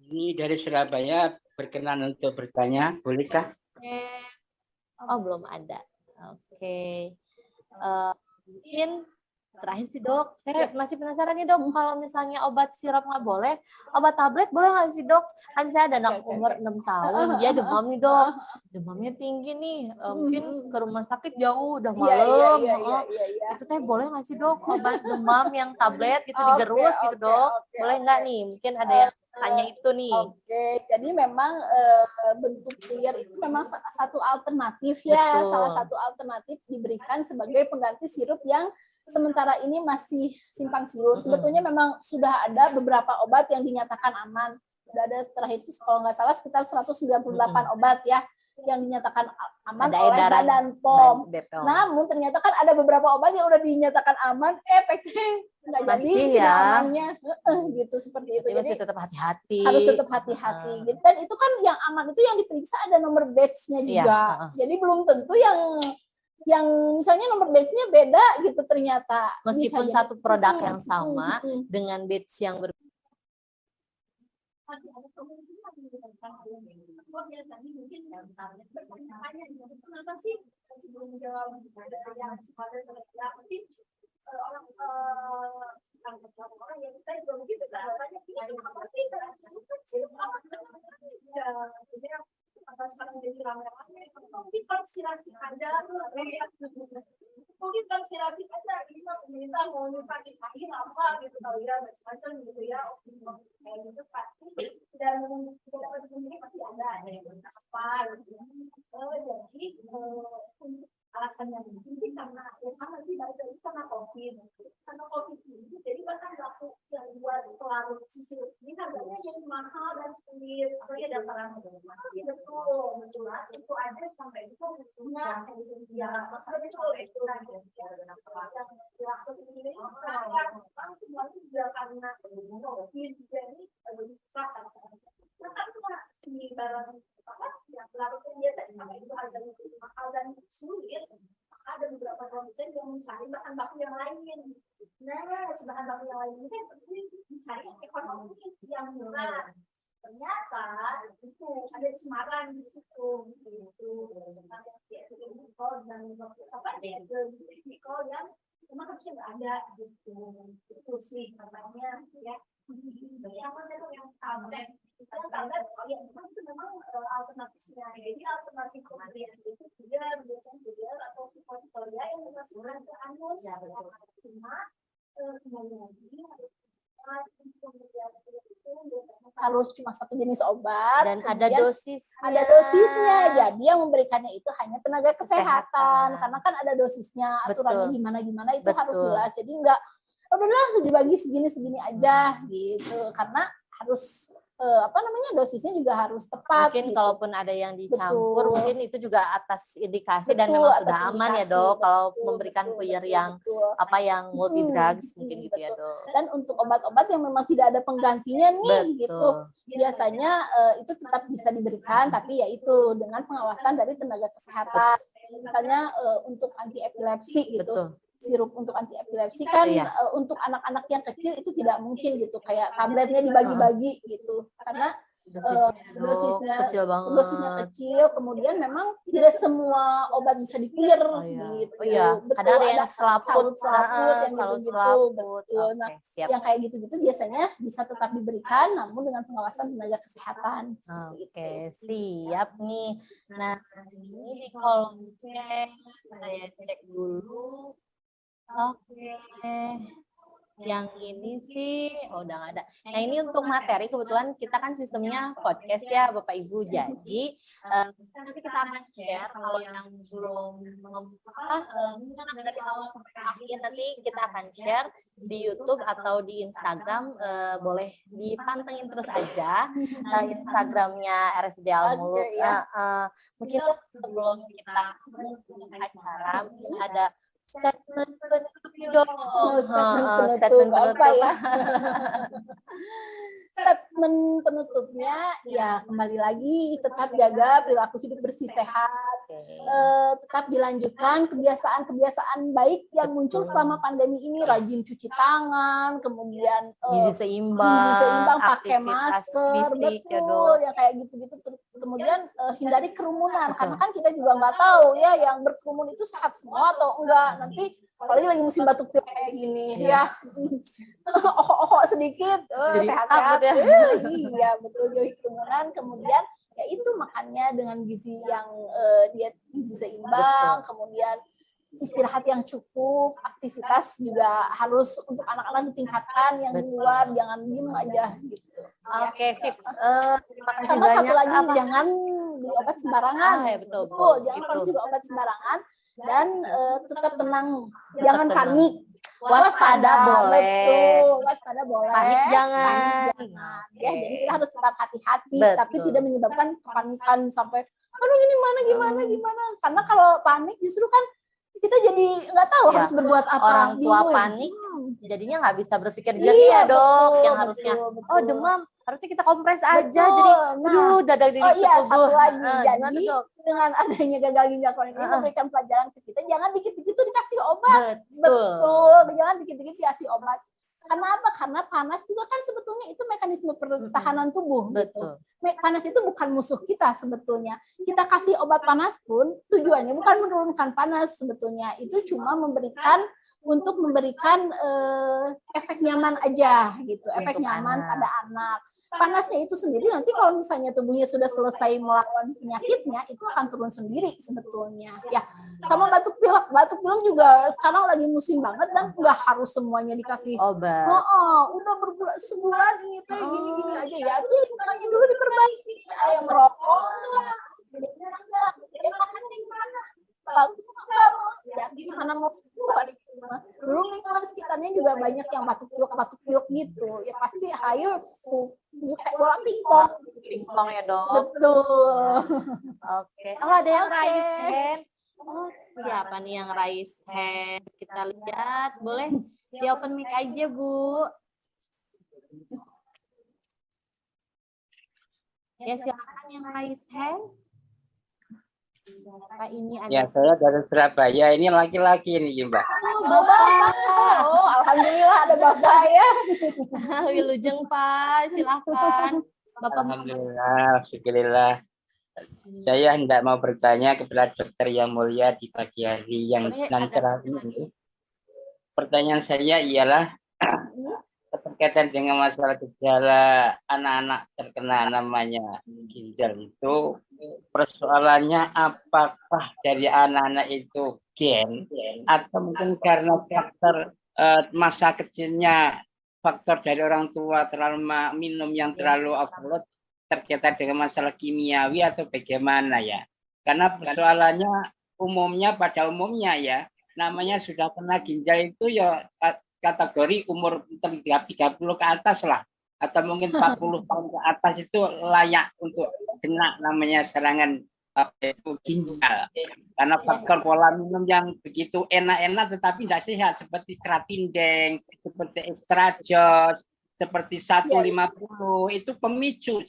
Ini dari Surabaya, berkenan untuk bertanya, bolehkah? Oh, belum ada. Oke. Mungkin terakhir sih dok, saya masih penasaran nih dok, kalau misalnya obat sirup nggak boleh, obat tablet boleh nggak sih dok? Kan saya ada anak umur 6 tahun, dia demam nih dok, demamnya tinggi nih, mungkin ke rumah sakit jauh, udah malam, itu teh boleh nggak sih dok obat demam yang tablet gitu digerus gitu dok? Boleh nggak nih? Mungkin ada yang tanya itu nih. Oke, jadi memang bentuk clear itu memang satu alternatif ya. Betul. Salah satu alternatif diberikan sebagai pengganti sirup yang sementara ini masih simpang siur. Sebetulnya memang sudah ada beberapa obat yang dinyatakan aman. Sudah ada terakhir itu kalau nggak salah sekitar 198 obat ya yang dinyatakan aman oleh Badan POM. Namun ternyata kan ada beberapa obat yang udah dinyatakan aman, efeknya nggak jadi amannya, gitu seperti itu. Jadi tetap hati-hati. Harus tetap hati-hati. Gitu. Dan itu kan yang aman itu yang diperiksa ada nomor batch-nya juga. Jadi belum tentu yang misalnya nomor batch-nya beda gitu ternyata. Meskipun satu produk yang sama dengan batch yang berbeda. masih ada kemungkinan menyebabkan biasanya mungkin bertanya-tanya kenapa sih sebelum menjawab ada yang sebenarnya tips orang yang kita juga mungkin bertanya ini apa sih ya apa sekarang jadi ramai-ramai mungkin konspirasi ada mungkin konspirasi aja ini pemerintah mau nyusahin apa gitu kalau ya macam gitu ya kayak gitu pasti dan tidak dapat sendiri pasti ada yang apa gitu. Jadi alasan yang penting karena ya sama sih balik lagi karena COVID ini jadi bahkan laku yang buat pelarut sisi ini harganya jadi mahal dan sulit apalagi ada barang betul itu ada sampai itu punya ya maksudnya itu lagi waktu ini orang semua juga karena COVID jadi susah karena di barang yang pelarutnya biasa itu harganya mahal dan sulit. Ada beberapa produsen yang mencari bahan baku yang lain. Nah, bahan baku yang lain ini kan mencari ekonomi yang murah. Ternyata itu ada cemaran di situ, gitu. Nikol dan apa nikol yang memang harusnya nggak ada, gitu. Itu sih katanya, ya. Apa yang tablet? Tablet, ya itu memang alternatifnya. Jadi alternatif kemudian itu biasanya atau suppositoria yang dimasukkan ke anus. Cuma kembali lagi harus cuma satu jenis obat dan ada dosisnya. Jadi yang memberikannya itu hanya tenaga kesehatan. Karena kan ada dosisnya, aturannya gimana itu harus jelas. Jadi enggak udahlah dibagi segini aja gitu. Karena harus dosisnya juga harus tepat. Mungkin gitu. Kalaupun ada yang dicampur, mungkin itu juga atas indikasi dan memang sudah aman ya Dok. Kalau memberikan puyer yang yang multi drugs mungkin gitu ya Dok. Dan untuk obat-obat yang memang tidak ada penggantinya nih gitu, biasanya itu tetap bisa diberikan, tapi yaitu dengan pengawasan dari tenaga kesehatan. Misalnya untuk anti epilepsi gitu. Sirup untuk anti epilepsi kan untuk anak-anak yang kecil itu tidak mungkin gitu kayak tabletnya dibagi-bagi gitu karena dosisnya kecil, kemudian memang tidak semua obat bisa dipuyer gitu. Kadang ada yang selaput yang gitu. Betul. Nah, yang kayak gitu-gitu biasanya bisa tetap diberikan namun dengan pengawasan tenaga kesehatan. Siap nih. Nah, ini di kolom chat saya cek dulu. Yang ini sih udah nggak ada. Nah, ini untuk materi kebetulan kita kan sistemnya podcast ya Bapak Ibu. Jadi nanti kita akan share kalau yang belum dari awal sampai akhir nanti kita akan share di YouTube atau di Instagram. Boleh dipantengin terus aja Instagramnya RSUD Al Muluk. Mungkin sebelum kita mulai acara ada statement penutup dong. Statement apa ya? Statement penutupnya ya kembali lagi tetap jaga perilaku hidup bersih sehat. Tetap dilanjutkan kebiasaan baik yang muncul selama pandemi ini, rajin cuci tangan, kemudian gizi seimbang, pakai masker, betul, yang kayak gitu-gitu. Kemudian hindari kerumunan, karena kan kita juga nggak tahu ya yang berkerumun itu sehat semua atau enggak. Nanti apalagi lagi musim batuk pilek kayak gini ya, sedikit sehat-sehat ya. Iya betul, jauhi kerumunan. Kemudian ya itu makannya dengan gizi yang diet gizi seimbang, kemudian istirahat yang cukup, aktivitas juga harus untuk anak-anak ditingkatkan yang di luar, jangan diem aja gitu. Oke, sip. Terima kasih sama banyak. Satu lagi, jangan beli obat sembarangan. Betul. Jangan konsumsi obat sembarangan dan tetap tenang, jangan panik. Waspada boleh. Waspada boleh. Panik jangan. Ya, jadi kita harus tetap hati-hati, tapi tidak menyebabkan kepanikan sampai aduh ini gimana. Karena kalau panik justru kan kita jadi nggak tahu harus berbuat apa. Orang tua panik jadinya nggak bisa berpikir jernih ya Dok. Yang harusnya demam harusnya kita kompres aja. Jadi dada jadi satu lagi. Jadi dengan adanya gagal ginjal kronik ini memberikan pelajaran ke kita, jangan dikit-dikit tuh dikasih obat. Betul. Jangan dikit-dikit dikasih obat. Karena apa? Karena panas juga kan sebetulnya itu mekanisme pertahanan tubuh. Gitu. Betul. Panas itu bukan musuh kita sebetulnya. Kita kasih obat panas pun tujuannya bukan menurunkan panas sebetulnya. Itu cuma memberikan efek nyaman aja gitu, efek Untuk nyaman anak. pada anak. Panasnya itu sendiri nanti kalau misalnya tubuhnya sudah selesai melawan penyakitnya itu akan turun sendiri sebetulnya. Ya, sama batuk pilek juga sekarang lagi musim banget dan nggak harus semuanya dikasih. Obat. Udah sebulan ini tuh gini-gini aja ya. Itu lingkungannya dulu diperbaiki, ayam merokok. Gimana mau dulu lingkungan sekitarnya juga banyak yang batuk pilek gitu ya pasti ayo kayak bola pingpong Ya dok. betul. Oke. Oh ada yang Oke. raise hand. Oh siapa nih yang raise hand? Kita lihat. Boleh di open mic aja Bu. Ya silakan yang raise hand. Siapa ini ada? Ya, saya dari Surabaya. Ini laki-laki nih, Mbak. Bapak. Alhamdulillah ada bapak ya. Wilujeng Pak, silakan. Bapak Alhamdulillah, syukurillah. Saya hendak mau bertanya kepada dokter yang mulia di pagi hari yang lancar ini. Pertanyaan saya ialah berkaitan dengan masalah gejala anak-anak terkena namanya ginjal itu, persoalannya apakah dari anak-anak itu gen atau mungkin karena faktor masa kecilnya, faktor dari orang tua terlalu minum yang terlalu overload terkait dengan masalah kimiawi atau bagaimana ya? Karena persoalannya pada umumnya ya, namanya sudah kena ginjal itu ya kategori umur 30 ke atas lah, atau mungkin 40 tahun ke atas itu layak untuk kena namanya serangan ginjal, karena faktor pola minum yang begitu enak-enak tetapi tidak sehat seperti Kratindeng, seperti extra jos, seperti 150 itu pemicu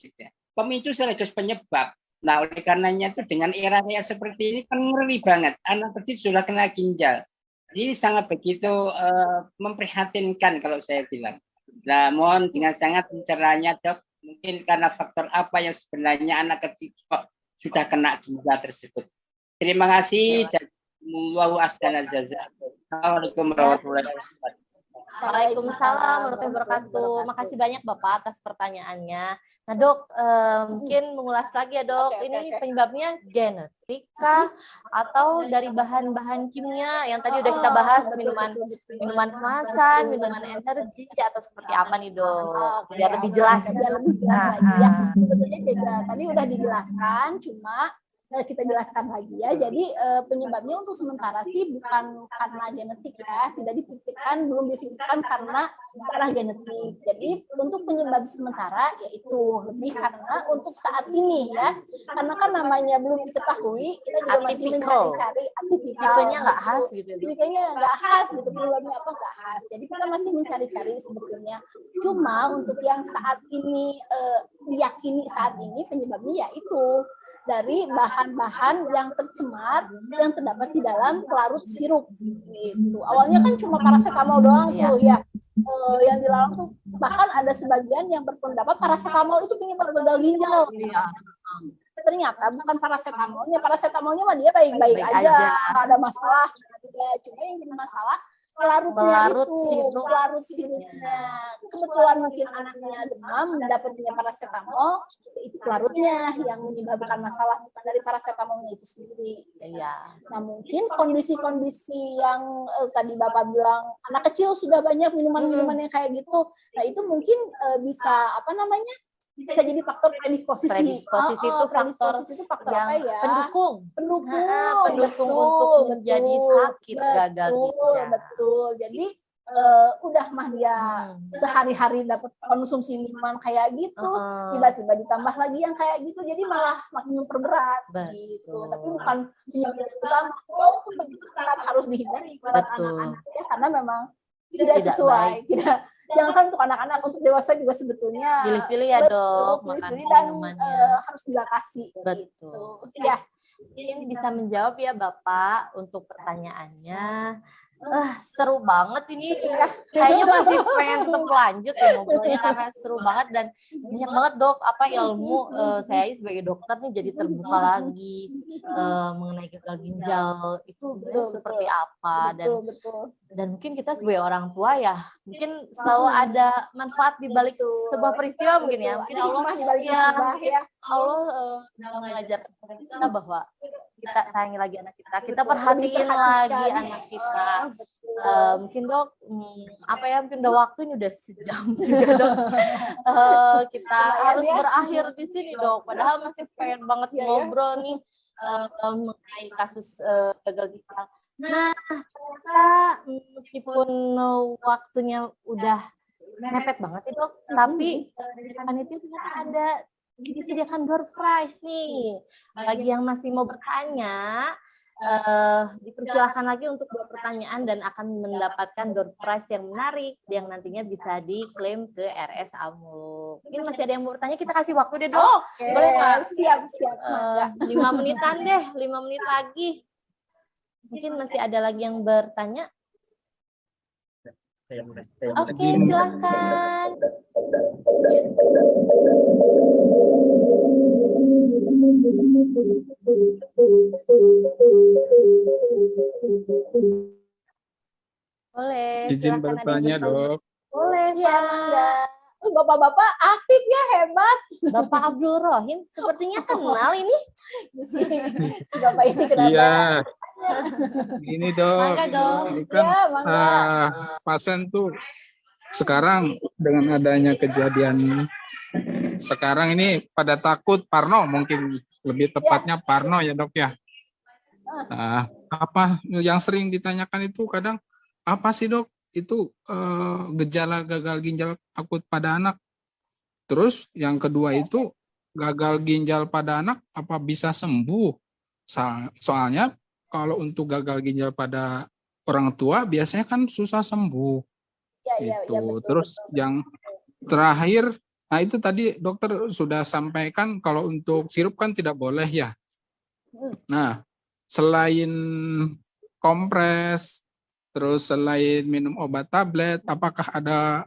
sekaligus penyebab. Nah oleh karenanya itu dengan era seperti ini kan ngeri banget, anak kecil sudah kena ginjal. Ini sangat begitu memprihatinkan kalau saya bilang. Nah, mohon dengan sangat pencerahannya dok, mungkin karena faktor apa yang sebenarnya anak kecil kok sudah kena ginjal tersebut. Terima kasih. Assalamualaikum warahmatullahi wabarakatuh. Waalaikumsalam warahmatullahi wabarakatuh. Makasih banyak Bapak atas pertanyaannya. Nah dok, mungkin mengulas lagi ya dok, ini penyebabnya genetik kah atau dari bahan-bahan kimia yang tadi udah kita bahas, minuman kemasan, minuman energi atau seperti apa nih dok? Biar lebih jelas. Biar lebih jelas lagi ya. Sebetulnya juga tadi udah dijelaskan, cuma kita jelaskan lagi ya. Jadi penyebabnya untuk sementara sih bukan karena genetik ya, belum dipikirkan karena genetik. Jadi untuk penyebab sementara yaitu lebih karena untuk saat ini ya, karena kan namanya belum diketahui, kita juga masih mencari-cari atipikal. Tipenya nggak khas gitu. Tipenya nggak khas gitu, penyebabnya apa nggak khas. Jadi kita masih mencari-cari sebetulnya. Cuma untuk yang saat ini diyakini saat ini penyebabnya yaitu dari bahan-bahan yang tercemar yang terdapat di dalam pelarut sirup gitu. Awalnya kan cuma paracetamol doang tuh ya. Yang dilarang tuh bahkan ada sebagian yang berpendapat paracetamol itu penyebab gagal ginjal. Ternyata bukan paracetamolnya mah dia baik-baik aja, nggak ada masalah. Ya, cuma yang jadi masalah pelarut sirupnya. Kebetulan mungkin anaknya demam, mendapatnya paracetamol, itu pelarutnya yang menyebabkan masalah, bukan dari paracetamolnya itu sendiri. Iya. Nah mungkin kondisi-kondisi yang tadi Bapak bilang anak kecil sudah banyak minuman-minuman yang kayak gitu, nah itu mungkin bisa bisa jadi faktor predisposisi. Predisposisi itu faktor yang apa ya? Pendukung betul, untuk menjadi sakit gagal ginjal. Betul. Jadi udah mah dia sehari-hari dapat konsumsi minuman kayak gitu, tiba-tiba ditambah lagi yang kayak gitu, jadi malah makin memperberat gitu. Tapi bukan penyebab utama. Walaupun begitu tetap harus dihindari buat anak-anak ya, karena memang tidak sesuai, jangan kan untuk anak-anak, untuk dewasa juga sebetulnya pilih-pilih ya dok, pilih-pilih dan harus dibatasi. Betul. Gitu. Ya. Ini bisa menjawab ya Bapak untuk pertanyaannya. Seru banget ini. Kayaknya masih pengen tetap lanjut ya ngobrolnya karena seru banget dan banyak banget dok apa ilmu saya sebagai dokter nih jadi terbuka lagi mengenai gagal ginjal itu seperti apa dan mungkin kita sebagai orang tua ya mungkin selalu ada manfaat di balik sebuah peristiwa mungkin ya mungkin Allah Allah mengajarkan kita bahwa kita sayangi lagi anak kita perhatiin lagi anak kita. Mungkin dok, mungkin udah waktunya udah sejam juga dok. Kita harus berakhir di sini dok. Padahal masih pengen banget ngobrol nih mengenai kasus gagal ginjal. Nah, ternyata meskipun waktunya udah mepet banget sih dok, tapi di panitia ternyata ada disediakan door prize nih. Bagi yang masih mau bertanya, dipersilakan lagi untuk buat pertanyaan dan akan mendapatkan door prize yang menarik yang nantinya bisa diklaim ke RS Amluk. Mungkin masih ada yang mau bertanya, kita kasih waktu deh dok. Boleh nggak? Siap. 5 menitan deh, 5 menit lagi. Mungkin masih ada lagi yang bertanya. Oke, silakan. Boleh. Izin bertanya dok. Boleh, ya. Bapak-bapak aktif ya, hebat. Bapak Abdul Rohim, sepertinya kenal ini. Bapak ini kenapa? Iya. Ini dok. Mangga dok. Ini kan Ya, mangga. pasien tuh sekarang dengan adanya kejadian sekarang ini pada takut parno, mungkin lebih tepatnya parno ya dok ya. Apa yang sering ditanyakan itu kadang apa sih dok itu gejala gagal ginjal akut pada anak. Terus yang kedua itu gagal ginjal pada anak apa bisa sembuh? Soalnya kalau untuk gagal ginjal pada orang tua biasanya kan susah sembuh. Ya, betul, Terus betul. yang terakhir, nah itu tadi dokter sudah sampaikan kalau untuk sirup kan tidak boleh ya. Nah, selain kompres, terus selain minum obat tablet, apakah ada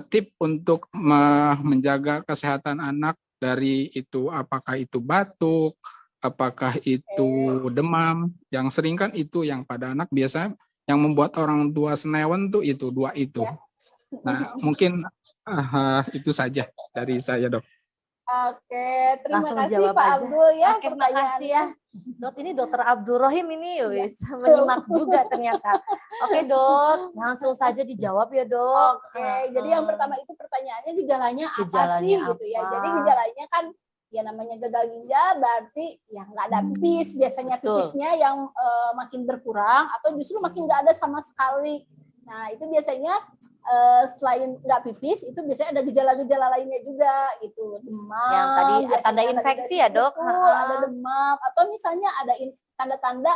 tip untuk menjaga kesehatan anak dari itu? Apakah itu batuk, apakah itu demam? Yang sering kan itu yang pada anak biasanya yang membuat orang tua senewan tuh itu dua itu. Nah, mungkin itu saja dari saya dok. Oke, terima Langsung kasih jawab Pak aja. Abdul ya. Oke, terima kasih ya. Dok, ini dokter Abdul Rohim ini menyimak juga ternyata. Oke dok, langsung saja dijawab ya dok. Oke, jadi yang pertama itu pertanyaannya gejalanya apa Gejalanya sih gitu ya. apa? Jadi gejalanya kan ya namanya gagal ginjal berarti ya nggak ada pipis. Biasanya pipisnya yang makin berkurang atau justru makin nggak ada sama sekali. Nah itu biasanya selain nggak pipis itu biasanya ada gejala-gejala lainnya juga gitu, demam Yang tadi tanda ada infeksi ya dok. ada demam atau misalnya ada tanda-tanda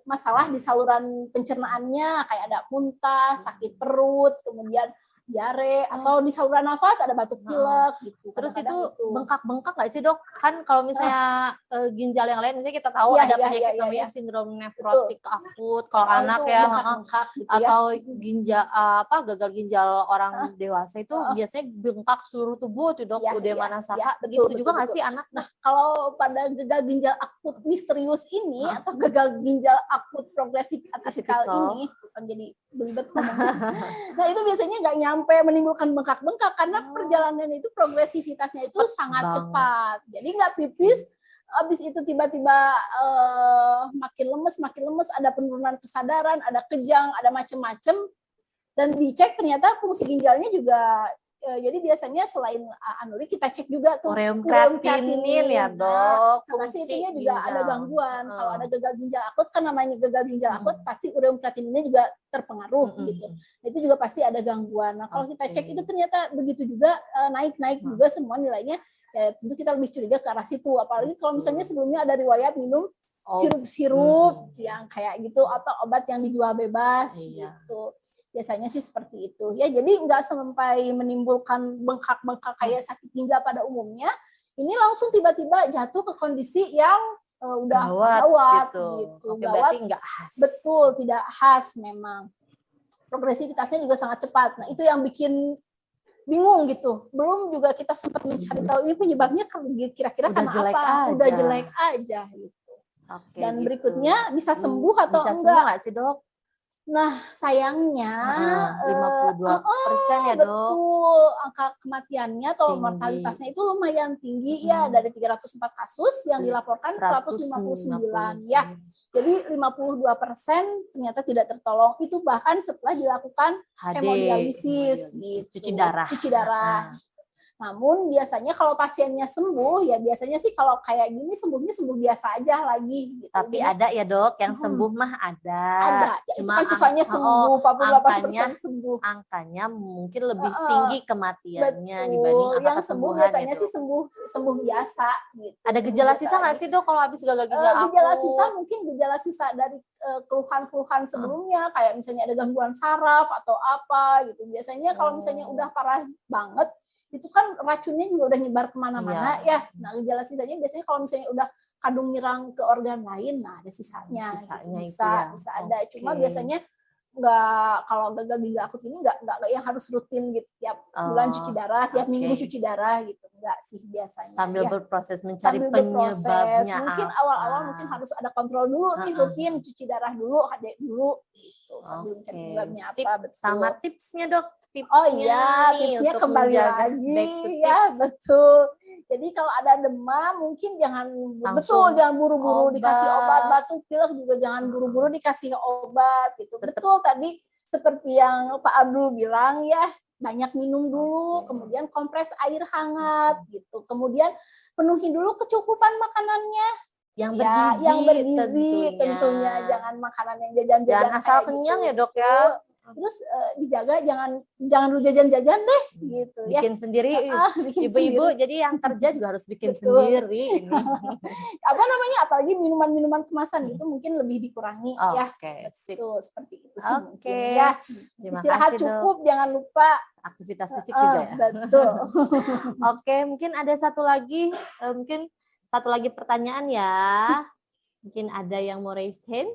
masalah di saluran pencernaannya kayak ada muntah, sakit perut, kemudian diare atau di saluran nafas ada batuk pilek gitu. Terus itu Kadang-kadang bengkak-bengkak nggak sih dok? Kan kalau misalnya ginjal yang lain, misalnya kita tahu ada penyakit namanya sindrom nefrotik akut. Kalau anak itu ya, bengkak-bengkak gitu ya. atau ginjal gagal ginjal orang dewasa itu biasanya bengkak seluruh tubuh tuh dok. Udah mana saka. Begitu juga nggak sih anak? Nah kalau pada gagal ginjal akut misterius ini atau gagal ginjal akut progresif atipikal ini, bukan jadi belibet ngomongnya. Nah itu biasanya nggak nyampe menimbulkan bengkak-bengkak karena perjalanan itu progresivitasnya itu sangat cepat. Jadi nggak pipis, habis itu tiba-tiba makin lemes, ada penurunan kesadaran, ada kejang, ada macem-macem, dan dicek ternyata fungsi ginjalnya juga. Jadi biasanya selain anuri kita cek juga tuh ureum kreatinin ya dok. Nah, itunya juga ada gangguan. Kalau ada gagal ginjal akut kan namanya gagal ginjal akut pasti ureum kreatininnya juga terpengaruh gitu. Itu juga pasti ada gangguan. Nah kalau kita cek itu ternyata begitu juga naik juga semua nilainya. Ya, tentu kita lebih curiga ke arah situ. Apalagi kalau misalnya sebelumnya ada riwayat minum sirup-sirup yang kayak gitu atau obat yang dijual bebas gitu. Biasanya sih seperti itu. Ya, jadi nggak sampai menimbulkan bengkak-bengkak kayak sakit ginjal pada umumnya. Ini langsung tiba-tiba jatuh ke kondisi yang udah Gawat gawat gitu. gitu. Oke, Gawat, berarti nggak khas. betul, tidak khas memang. Progresivitasnya juga sangat cepat. Nah, itu yang bikin bingung gitu. Belum juga kita sempat mencari tahu ini penyebabnya kira-kira Udah karena jelek apa? aja. Udah jelek aja gitu. Oke, Dan gitu. berikutnya bisa sembuh atau bisa enggak? sembuh nggak sih, Dok? Nah, sayangnya 52% ya, Dok. betul, angka kematiannya atau Tinggi. mortalitasnya itu lumayan tinggi ya, dari 304 kasus yang dilaporkan 159 ya. Jadi 52% ternyata tidak tertolong. Itu bahkan setelah dilakukan hemodialisis, gitu. Cuci darah. Cuci darah. Namun biasanya kalau pasiennya sembuh, ya biasanya sih kalau kayak gini sembuhnya sembuh biasa aja lagi. Gitu. Tapi ada ya, Dok, yang sembuh mah ada. Ada. Ya, Cuma itu kan sisanya sembuh, 48% sembuh. Angkanya mungkin lebih tinggi kematiannya Betul. dibanding angka Yang sembuh kesembuhan biasanya ya, sih sembuh biasa. Gitu. Ada Sembuh gejala biasa sisa nggak aja. sih, Dok, kalau habis gagal ginjal akut? Gejala sisa mungkin gejala sisa dari keluhan-keluhan sebelumnya, kayak misalnya ada gangguan saraf atau apa gitu. Biasanya kalau misalnya udah parah banget, itu kan racunnya juga udah nyebar kemana-mana ya. Nah, gejala sisanya biasanya kalau misalnya udah kadung nyerang ke organ lain, nah ada sisanya. Gitu. Bisa ada. Cuma biasanya nggak, kalau gagal ginjal akut ini nggak yang harus rutin gitu tiap bulan cuci darah, tiap minggu cuci darah gitu. Enggak sih biasanya. Sambil berproses mencari penyebabnya. Mungkin awal-awal mungkin harus ada kontrol dulu nih, rutin cuci darah dulu, HD dulu gitu. Sambil mencari penyebabnya apa, betul. Sama tipsnya, Dok. Oh iya, tipsnya kembali lagi ya, betul. Jadi kalau ada demam mungkin jangan buru-buru dikasih obat, batuk pilek juga jangan buru-buru dikasih obat gitu. Betul tadi seperti yang Pak Abdul bilang ya, banyak minum dulu, kemudian kompres air hangat gitu. Kemudian penuhi dulu kecukupan makanannya. Yang bergizi tentunya. Jangan makanan yang jajan-jajan. Jangan asal kenyang ya, Dok ya. Terus dijaga jangan dulu jajan-jajan deh gitu ya. Bikin sendiri. Ibu-ibu jadi yang kerja juga harus bikin sendiri ini. Apa namanya, apalagi minuman-minuman kemasan gitu mungkin lebih dikurangi ya. Oke, sip. Tuh, seperti itu sih mungkin ya. Istirahat cukup, jangan lupa aktivitas fisik juga ya. Betul. Oke, mungkin ada satu lagi pertanyaan ya. Mungkin ada yang mau raise hand?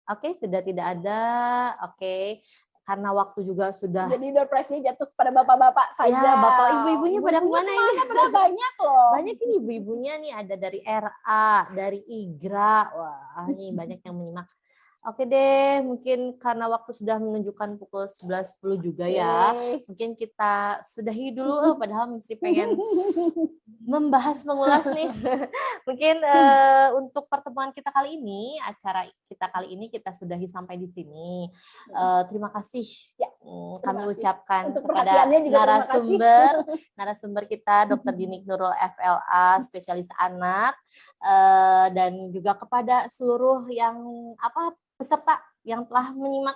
Oke, sudah tidak ada. Oke, karena waktu juga sudah. Jadi door prize-nya jatuh kepada bapak-bapak saja. Ya, bapak ibu-ibunya pada kemana ini? Pada banyak loh. Banyak ini ibu-ibunya nih, ada dari RA, dari IGRA. Wah, ini banyak yang menyimak. Oke deh, mungkin karena waktu sudah menunjukkan pukul 11.10 juga ya. Mungkin kita sudahi dulu, padahal mesti pengen mengulas nih. Mungkin untuk pertemuan kita kali ini, acara kita kali ini kita sudahi sampai di sini. Terima kasih ya, kami ucapkan kepada narasumber kita, Dr. Dinik Nurul FLA, spesialis anak, dan juga kepada seluruh yang peserta yang telah menyimak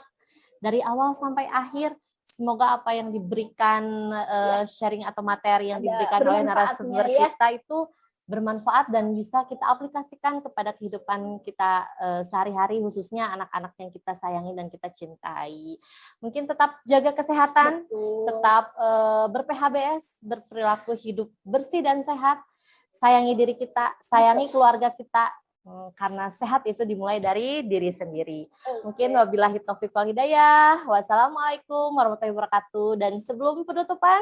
dari awal sampai akhir. Semoga apa yang diberikan sharing atau materi yang diberikan oleh narasumber kita itu bermanfaat dan bisa kita aplikasikan kepada kehidupan kita sehari-hari, khususnya anak-anak yang kita sayangi dan kita cintai. Mungkin tetap jaga kesehatan, tetap ber-PHBS, berperilaku hidup bersih dan sehat, sayangi diri kita, sayangi keluarga kita, karena sehat itu dimulai dari diri sendiri. Mungkin wabillahi taufiq wal hidayah. Wassalamualaikum warahmatullahi wabarakatuh. Dan sebelum penutupan,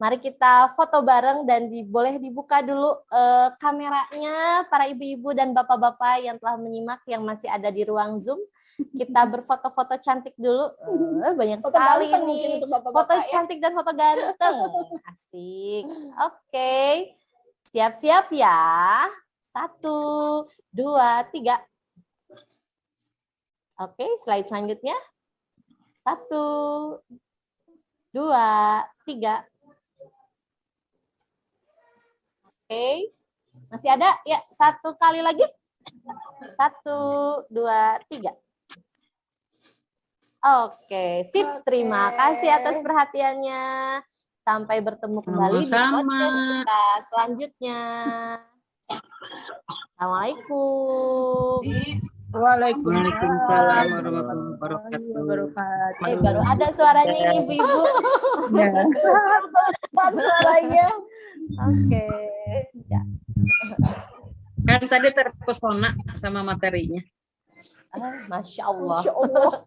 mari kita foto bareng dan boleh dibuka dulu kameranya para ibu-ibu dan bapak-bapak yang telah menyimak, yang masih ada di ruang Zoom. Kita berfoto-foto cantik dulu. Banyak sekali ini. Foto cantik dan foto ganteng. Asik. Oke. Siap-siap ya. 1, 2, 3. Oke, slide selanjutnya. 1, 2, 3. Oke. Masih ada? Ya, 1 kali lagi. 1, 2, 3. Oke, sip. Terima kasih atas perhatiannya. Sampai bertemu kembali di podcast kita selanjutnya. Assalamualaikum. Waalaikumsalam warahmatullahi wabarakatuh. Baru ada suaranya ini ibu-ibu. Suaranya. Oke. Ya. Kan tadi terpesona sama materinya. Masya Allah. Masya Allah.